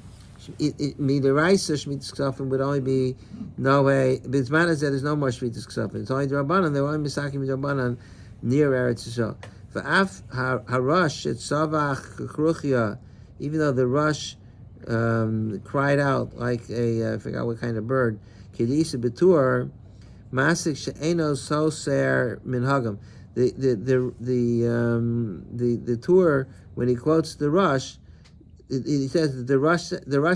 Speaker 1: Midiraisa shmitas ksafim would only be no way. B'zman hazeh there's no more shmitas ksafim. It's only the Rabbanan. They were only misakim Rabbanan near Eretz Yisrael. V'af harush et savach kruchia, even though the rush cried out like a I forgot what kind of bird. Kedisa betur masik she'eno soser minhagam. The tour, when he quotes the rush, he says that the rush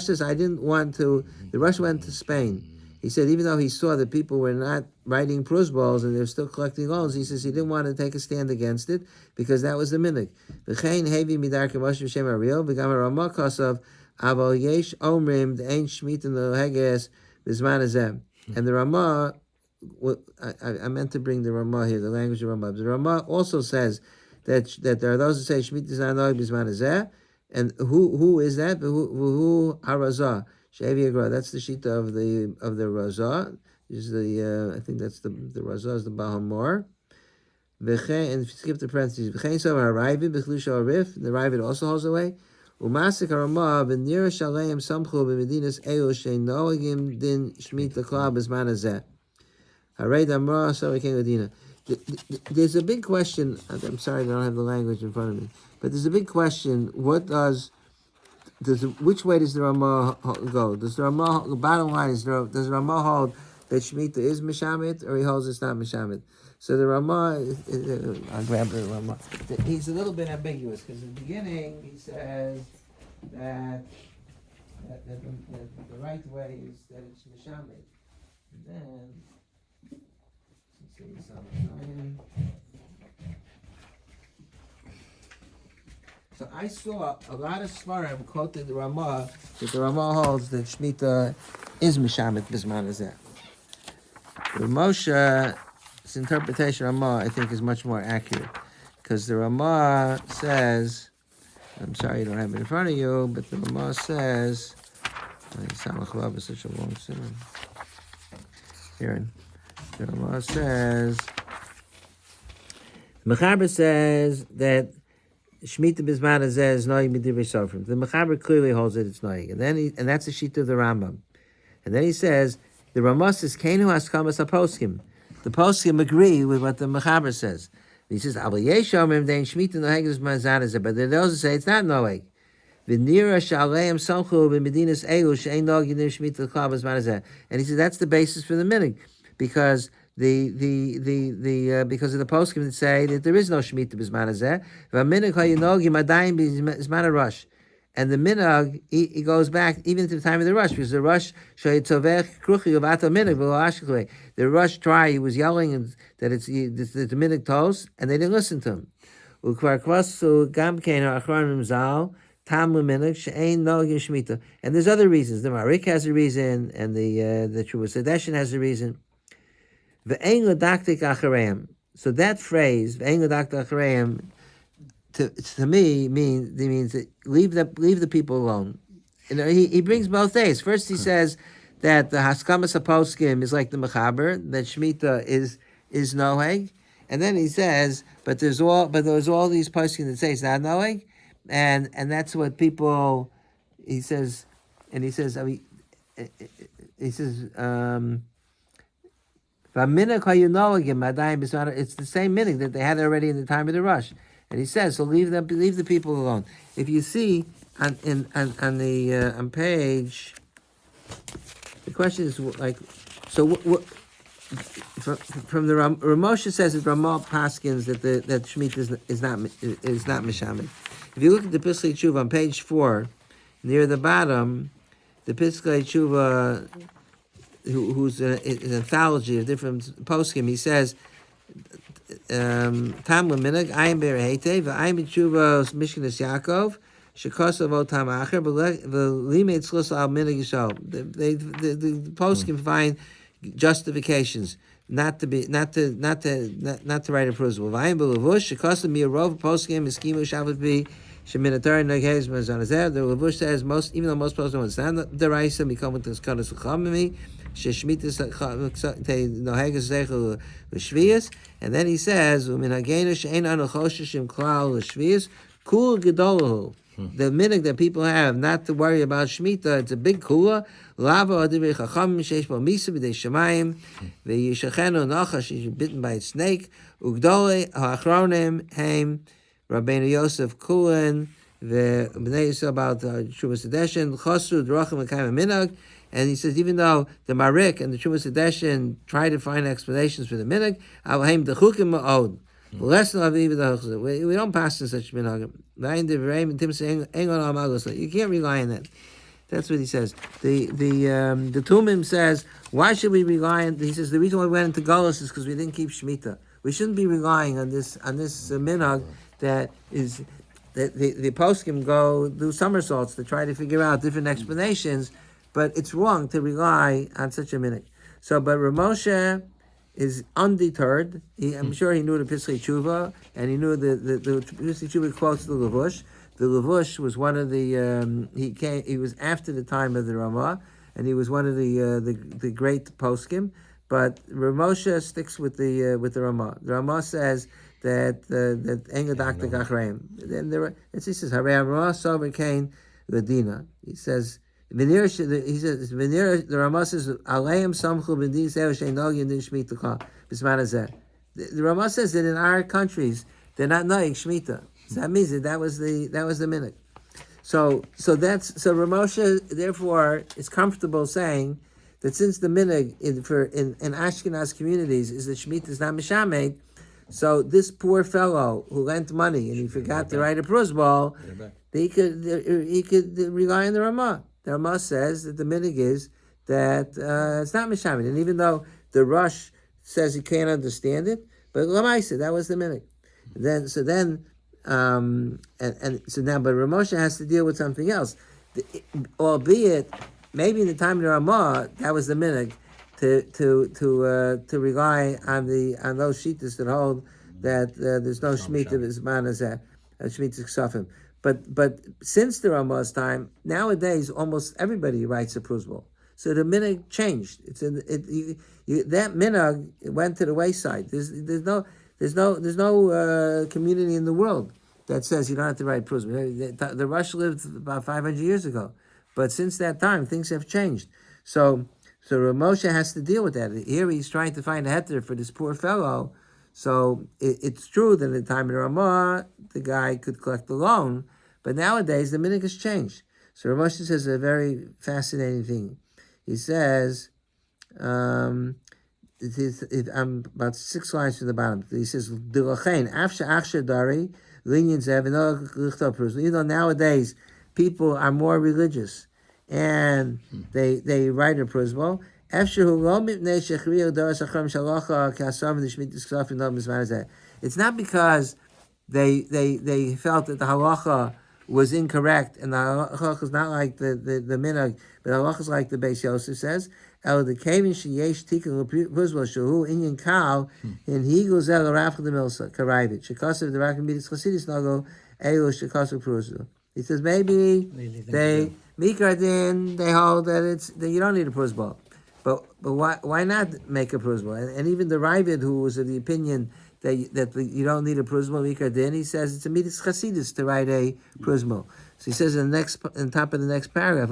Speaker 1: says, I didn't want to. The rush went to Spain. He said even though he saw that people were not writing pruzbols and they're still collecting loans, he says he didn't want to take a stand against it because that was the minhag. V'chein hevi midar kemosh v'shem ariel v'gam Ramah kasav aval yesh omrim de'ein shmita noheges b'zman hazeh. And the Ramah, I meant to bring the Ramah here, the language of Ramah. The Ramah also says that there are those who say shmita is not noheg b'zman hazeh. And who is that? Who harazah shevi agra. That's the shita of the razah. Is the I think that's the razah is the Bahamor. V'chein, and if you skip the parentheses, v'chein so haravid b'chlusha arif. The Ravid also holds away. Umasik haramah v'nira shaleim samchu b'medinas elu she'noagim din shmita kla b'zman hazeh. Haray damra so came Medina. There's a big question. I'm sorry, I don't have the language in front of me. But there's a big question. Which way does the Ramah go? Does the Ramah? The bottom line is, does the Ramah hold that Shemitah is Mishamit, or he holds it's not Mishamit? So the Ramah, I'll grab the Ramah. He's a little bit ambiguous because in the beginning he says that the right way is that it's Mishamit, and then let's see something. So I saw a lot of Svarim quoted the Ramah, that the Ramah holds that Shemitah is Mishamit B'zman hazeh. The Moshe's interpretation of Ramah, I think, is much more accurate. Because the Ramah says, I'm sorry you don't have it in front of you, but the Ramah says, Samach Lav is such a long simon. Here, the Ramah says, the Mechaber says that Shemitah b'zman hazeh is noig midivrei sofrim. The Mechaber clearly holds that it's noig, and that's the shita of the Rambam. And then he says the Ramah says Keinu haskamas haposkim. The poskim agree with what the Mechaber says. He says Aval yesh omrim dein Shemitah noeg b'zman hazeh, but there are those who say it's not noeg. V'nira shaleim samchu b'medinas elu she'ein noeg yidim Shemitah kla b'zman hazeh. And he says that's the basis for the minhag, because because of the poskim that say that there is no Shemitah b'zman hazeh. V'minhag hayinogim adayim b'zman harush, and the minhag he goes back even to the time of the rush, because the rush shayitzovech kruchi of ato minhag v'lo ashkelei. The rush he was yelling that it's the minhag tos, and they didn't listen to him. Ukvar kvasu gamkein ha'achronim zal tam l'minhag she'ein nogim Shemitah. And there's other reasons. The Marik has a reason, and the Trumas Hadeshin has a reason. Ve'ein l'daktik achareim. So that phrase, ve'ein l'daktik achareim, to me means that leave the people alone. You know, he brings both days. First he says that the haskamas haposkim is like the Mechaber, that Shemitah is noheg, and then he says, but there's all these poskim that say it's not noheg, and that's what people. He says. It's the same meaning that they had already in the time of the rush, and he says, so leave the people alone. If you see on page, the question is like, so from the Ramosha says that Ramah Paskins that that Shemitah is not Mishamid. If you look at the Piskei Tshuva on page 4, near the bottom, the Piskei Tshuva, who's an anthology of different poskim, he says, Tam Minag, Ayim Berehete, V'ayim Tshuva Mishkanis Yaakov, Shekosav Otam Acher, V'limei Tzlus Al Minag Yishol. The poskim find justifications not to write a proposal. V'ayim B'levush, Shekosav Mirov poskim Eskimu Shabbat Be Sheminatar Naghez Mazanazer. The Levush says even though most poskim understand the Raisa, Mikom with this Kadosh L'Chamimi. And then he says, the minhag that people have not to worry about Shemitah, it's a big kula. She's bitten by a snake. Rabbeinu Yosef Kuhn, the Bnei Yisrael about Shuvas Sedeshin, Chosru Drachim Mekayim Minhag. And he says, even though the Marik and the Shuvas Sedeshin try to find explanations for the minhag, we don't pass in such minhag. You can't rely on that. That's what he says. The Tumim says, why should we rely on? He says the reason why we went into Golus is because we didn't keep Shemitah. We shouldn't be relying on this minhag that is that the poskim go do somersaults to try to figure out different explanations. But it's wrong to rely on such a minhag. So, but Ramosha is undeterred. I'm sure he knew the Piskei Tshuva, and he knew the Piskei Tshuva quotes the Levush. The Levush was one of the he was after the time of the Ramah, and he was one of the great poskim. But Ramosha sticks with the Ramah. The Ramah says that Engadak Gachreim. Then he says Harei Ramah Sover Kain Ladina. He says. The Ramah says, Aleim Samchu B'din Sev She'enog Yedin Shemitah Kol B'zman Hazeh. The Ramah says that in our countries they're not knowing Shemitah. So that means that was the minhag. So Ramosha therefore is comfortable saying that since the minhag in Ashkenaz communities is that Shemitah is not mishamed, so this poor fellow who lent money and he forgot to write a prosbol, he could rely on the Ramah. The Ramah says that the minhag is that it's not mishamed, and even though the Rush says he can't understand it, but Lamaisa, that was the minhag. So now, but Ramosha has to deal with something else, albeit maybe in the time of the Ramah that was the minhag to rely on those shittas that hold that there's no shemitah b'zman hazeh, shemitah ksafim. But since the Ramah's time, nowadays almost everybody writes a prosbol. So the minhag changed. That minhag went to the wayside. There's no community in the world that says you don't have to write prosbol. The Rush lived about 500 years ago, but since that time things have changed. So Ramosha has to deal with that. Here he's trying to find a heter for this poor fellow. So it's true that at the time of the Ramah, the guy could collect the loan, but nowadays the minhag has changed. So Ramosha says a very fascinating thing. He says, I'm about 6 lines from the bottom. He says, even though nowadays people are more religious and they write a prosbol, it's not because they felt that the halacha was incorrect, and the halacha is not like the minhag, but the halacha is like the Beis Yosef says. El the kavin sheyesh tikkun l'pruzbol shehu inyan kal in higul zel rafcha the milsa karayvit shekasav the rakim b'dis chasidis nago elu shekasav pruzbol. He says maybe they mikardin they hold that you don't need a pruzbol. But why not make a prosbol? And even the Ravid, who was of the opinion that you don't need a prosbol mikardin, he says it's a midas chasidus to write a prosbol. So he says in top of the next paragraph,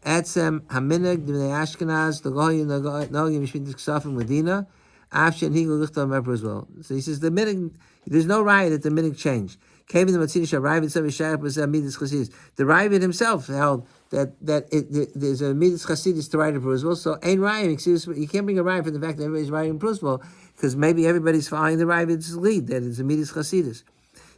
Speaker 1: etzem haminag d'bnei Ashkenaz l'goyin nogim mishmitas ksafim medina afshen higu lichtam prosbol. So he says the minhag, there's no right that the minhag changed. came in the Matzini Sharavid Savishayach was a Midas Chasidis. The Ravid himself held that there's a Midas Chasidis to write a principle. So ain't Ryan, excuse me, you can't bring a Ryan from the fact that everybody's writing a principle, because maybe everybody's following the Ravid's lead, that it's a Midas Chasidis.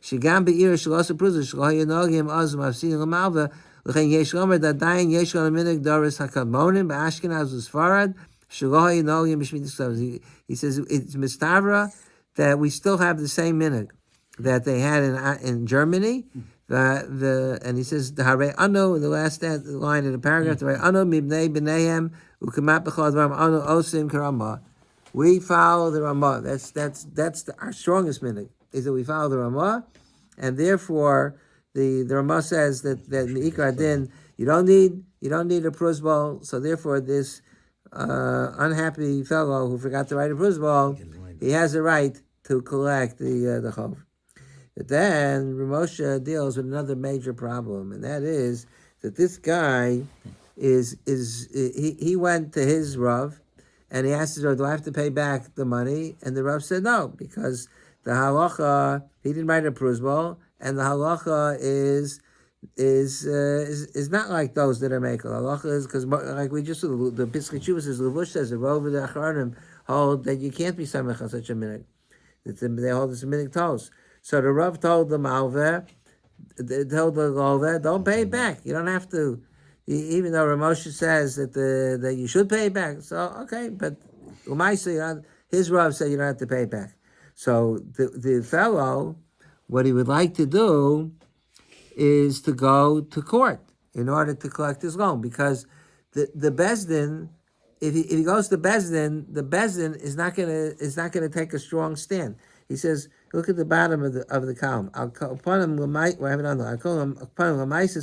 Speaker 1: Shigam be'ir shalosa pruzah shaloya nogim azum avsini lamalva l'chein yesh lomer that dayin yesh gal minig doris hakamonim ba'ashkenaz u'sfarad shaloya nogim b'shmitas. He says it's mistavra that we still have the same minig that they had in Germany. And he says the hare ano in the last line in the paragraph. The hare ano mibnei b'neihem u'kamat b'chol dvarim ano osim karama. We follow the Ramah. That's our strongest minig, is that we follow the Ramah, and therefore the Ramah says that Me'ikar Din you don't need a pruzbal. So therefore this unhappy fellow who forgot to write a pruzbal, he has a right to collect the chov. But then Ramosha deals with another major problem, and that is that this guy he went to his Rav. And he asked his Rav, do I have to pay back the money? And the Rav said no, because the halacha, he didn't write a pruzbal, and the halacha is not like those that are makel. Halacha is, because like we just saw, the Piskei Teshuvah says, Levush says, the Rav of the Achronim hold that you can't be samech on such a minute. They hold this a minute toes. So the Rav told the Malveh, told the Golveh, don't pay it back. You don't have to. Even though Ramosha says that you should pay it back, so okay, but Umaisa, his Rav said you don't have to pay it back. So the fellow, what he would like to do is to go to court in order to collect his loan, because the Bezdin, if he goes to Bezdin, the Bezdin is not gonna take a strong stand. He says, look at the bottom of the column. I'll call upon him. I have it on there. I'll call him upon him. If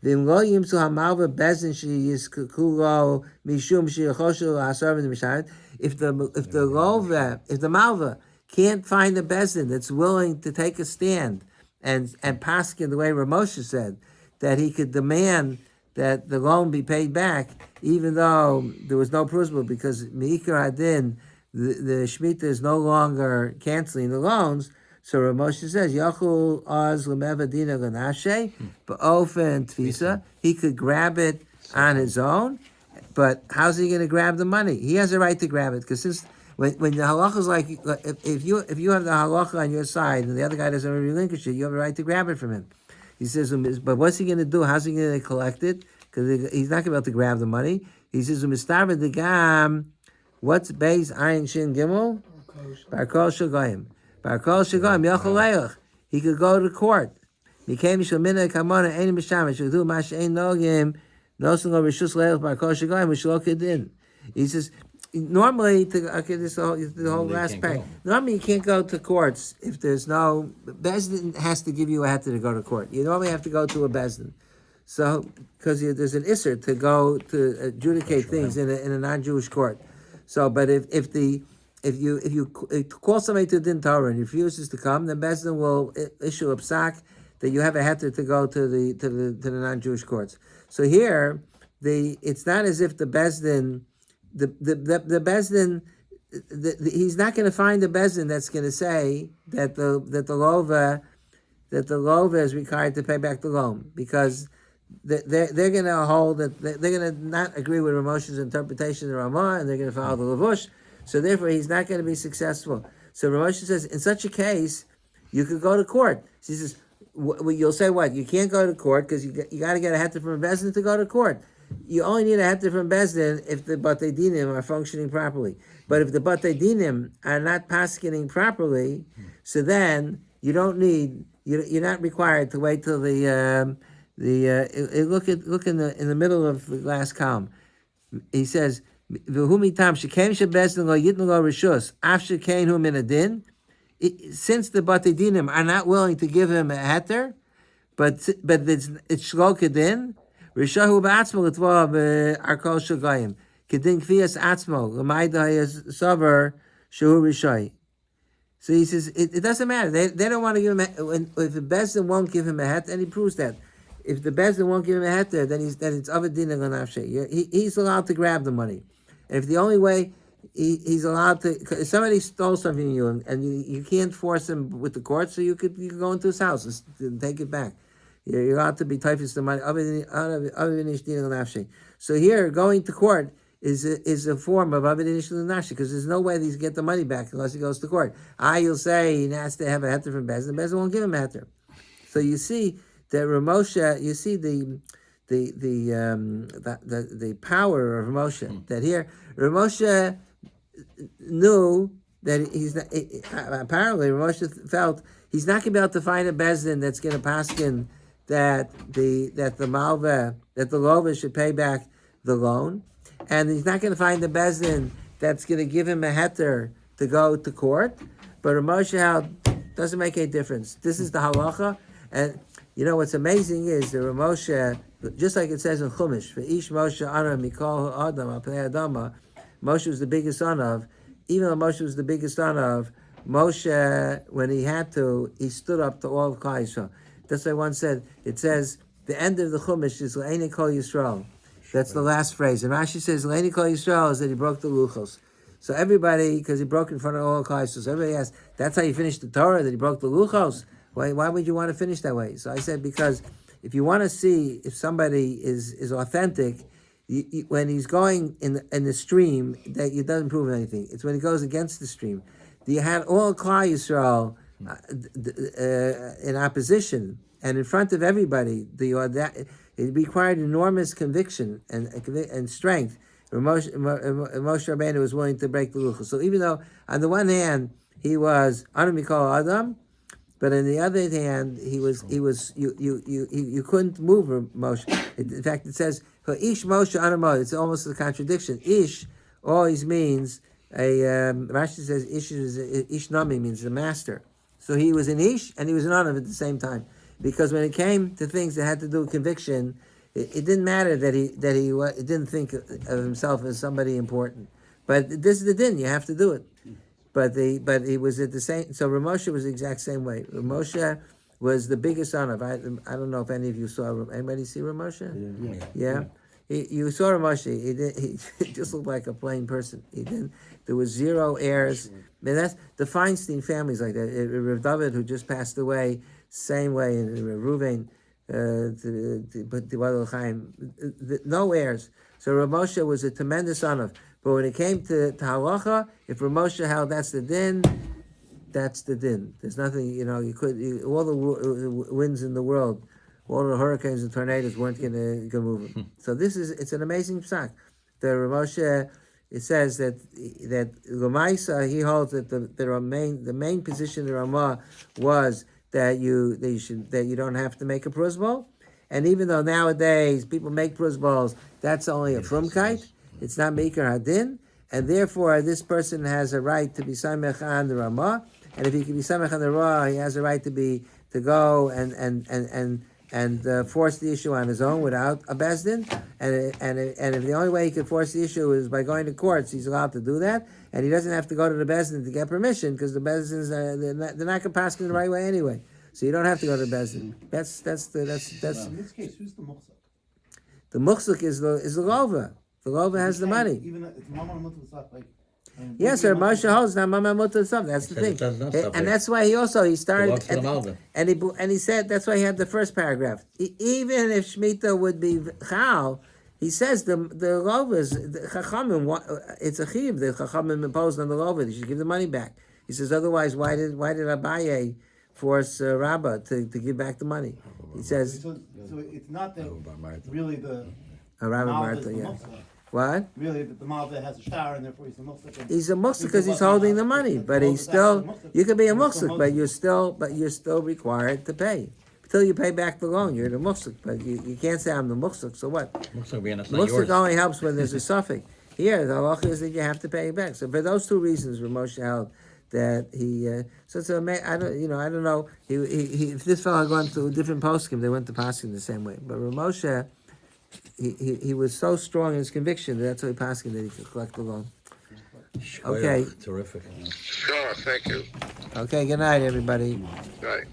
Speaker 1: the Malva can't find a Bezdin that's willing to take a stand and paskin the way Ramosha said, that he could demand that the loan be paid back, even though there was no pruzbal, because Me'ikar Adin, the Shemitah is no longer canceling the loans. So Ramosha says, Yachul az lemeva dina l'nashe, ba'ofen tvisa. He could grab it on his own, but how's he going to grab the money? He has a right to grab it, because since when the halacha is like, if you have the halacha on your side and the other guy doesn't relinquish it, you have a right to grab it from him. He says, but what's he going to do? How's he going to collect it? Because he's not going to be able to grab the money. He says, Umistarva de gam, what's base ayin shin gimel? Barkol shagoyim. He could go to court. He says normally the whole last pack. Normally you can't go to courts if there's no Bezdin has to give you a heter to go to court. You normally have to go to a Bezdin. So because there's an isser to go to adjudicate things in a non-Jewish court. So but if you call somebody to Din Torah and refuses to come, then Bezdin will issue a psak that you have a heter to go to the non-Jewish courts. So here, it's not as if the Bezdin, the Bezdin, he's not going to find a Bezdin that's going to say that the lova is required to pay back the loan, because they're going to hold that they're going to not agree with Ramosha's interpretation of the Ramah, and they're going to follow the Levush. So therefore, he's not going to be successful. So Ramosha says, in such a case, you could go to court. So he says, you'll say what? You can't go to court because you got to get a heter from a Bezdin to go to court. You only need a heter from Bezdin if the Batei Dinim are functioning properly. But if the Batei Dinim are not paskening properly, so then you don't need. You're not required to wait till look in the middle of the last column. He says, since the Batei Dinim are not willing to give him a heter, but it's shlok din, Rishahu ba'atzmo l'tva b'arkol shagayim kedin kvias atzmo l'mayda savar shehu rishai. So he says it doesn't matter. They don't want to give him if the Bezdin won't give him a heter, and he proves that. If the Bezdin won't give him a heter, then it's avadin l'nafshe. He's allowed to grab the money. And if the only way he's allowed to. If somebody stole something from you, and you can't force him with the court, so you could go into his house and take it back. You're allowed to be typhus the money. So here, going to court is a form of Avidinish Nafshi, because there's no way he's get the money back unless he goes to court. You'll say he has to have a heter from Bezdin. Bezdin won't give him a heter. So you see that Ramosha, you see the power of Ramosha. That here, Ramosha knew that he's not. Apparently, Ramosha felt he's not going to be able to find a Bezdin that's going to paskin that the malva, that the lova should pay back the loan, and he's not going to find the Bezdin that's going to give him a heter to go to court. But Ramosha doesn't make any difference. This is the halacha, and you know what's amazing is the Ramosha, just like it says in Chumash, for Ish Moshe Ana Mikol Adam Apnei Adama, Moshe was the biggest son of. Even though Moshe was the biggest son of, Moshe, when he had to, he stood up to all of Klal Yisrael. That's why one said, it says, the end of the Chumash is Le'eni Kol Yisrael. That's the last phrase. And Rashi says, Le'eni Kol Yisrael is that he broke the Luchos. So everybody, because he broke in front of all of Klal Yisrael, so everybody asked, that's how you finished the Torah, that he broke the Luchos? Why would you want to finish that way? So I said, because if you want to see if somebody is authentic, when he's going in the stream, that it doesn't prove anything. It's when he goes against the stream. You had all Klal Yisrael in opposition, and in front of everybody. It required enormous conviction and strength. Moshe Rabbeinu was willing to break the luchos. So even though on the one hand he was Anu Mikol Adam, but on the other hand you couldn't move Moshe. In fact, it says Ish Moshe Anu. It's almost a contradiction. Ish always means Rashi says Ish Nami means the master. So he was an Ish and he was an Anav at the same time, because when it came to things that had to do with conviction, it didn't matter that he didn't think of himself as somebody important. But this is the din; you have to do it. But he was at the same. So Ramosha was the exact same way. Ramosha was the biggest Anav. I don't know if any of you saw. Anybody see Ramosha? Yeah. You saw Ramosha. He just looked like a plain person. He didn't. There was zero heirs. And that's the Feinstein families like that. Rav David, who just passed away, same way. And Reuven, no heirs. So Ramosha was a tremendous Anav. But when it came to halacha, if Ramosha held that's the din, that's the din. There's nothing, all the winds in the world, all the hurricanes and tornadoes weren't going to move him. So it's an amazing psak. The Ramosha, it says that Lamaisa, he holds that the main position of the Ramah was that you don't have to make a pruzbol, and even though nowadays people make pruzbols, that's only a frumkeit. It's not Meikar Hadin, and therefore this person has a right to be Samech on the Ramah, and if he can be Samech on the Ramah, he has a right to go and force the issue on his own without a bezdin, and if the only way he can force the issue is by going to courts, he's allowed to do that, and he doesn't have to go to the bezdin to get permission, because the bezdins they're not going to pass in the right way anyway, so you don't have to go to the bezdin. That's.
Speaker 6: In this case, who's the muhsak?
Speaker 1: The muhsak is the lova. The lova has the money.
Speaker 6: Even though it's mama mutzak, like.
Speaker 1: Yes, sir. Moshe holds now. Mama mutter stuff. That's the thing, and that's why he started. And he said that's why he had the first paragraph. Even if Shemitah would be chal, he says the lovas, the chachamim. It's a chiv. The chachamim imposed on the lova. They should give the money back. He says otherwise, why did Abaye force Rabbah to give back the money? He says.
Speaker 6: So it's not that really the.
Speaker 1: Rabbi Martha, yeah. What?
Speaker 6: Really, the Malva has a star, and therefore he's a muhsik.
Speaker 1: He's a muhsik because he's holding the money, but he's still. You can be a muhsik, but you're still required to pay until you pay back the loan. You're the muhsik, but you can't say I'm the muhsik. So what? Muhsik only helps when there's a suffix. Here, the halacha is that you have to pay it back. So for those two reasons, Ramosha held that he. So it's I don't know. He if this fellow had gone to a different poskim, they went to poskim the same way. But Ramosha. He was so strong in his conviction that's why he passed that he could collect the loan. Okay.
Speaker 3: Terrific.
Speaker 5: Sure, thank you.
Speaker 1: Okay, good night, everybody.
Speaker 5: Right.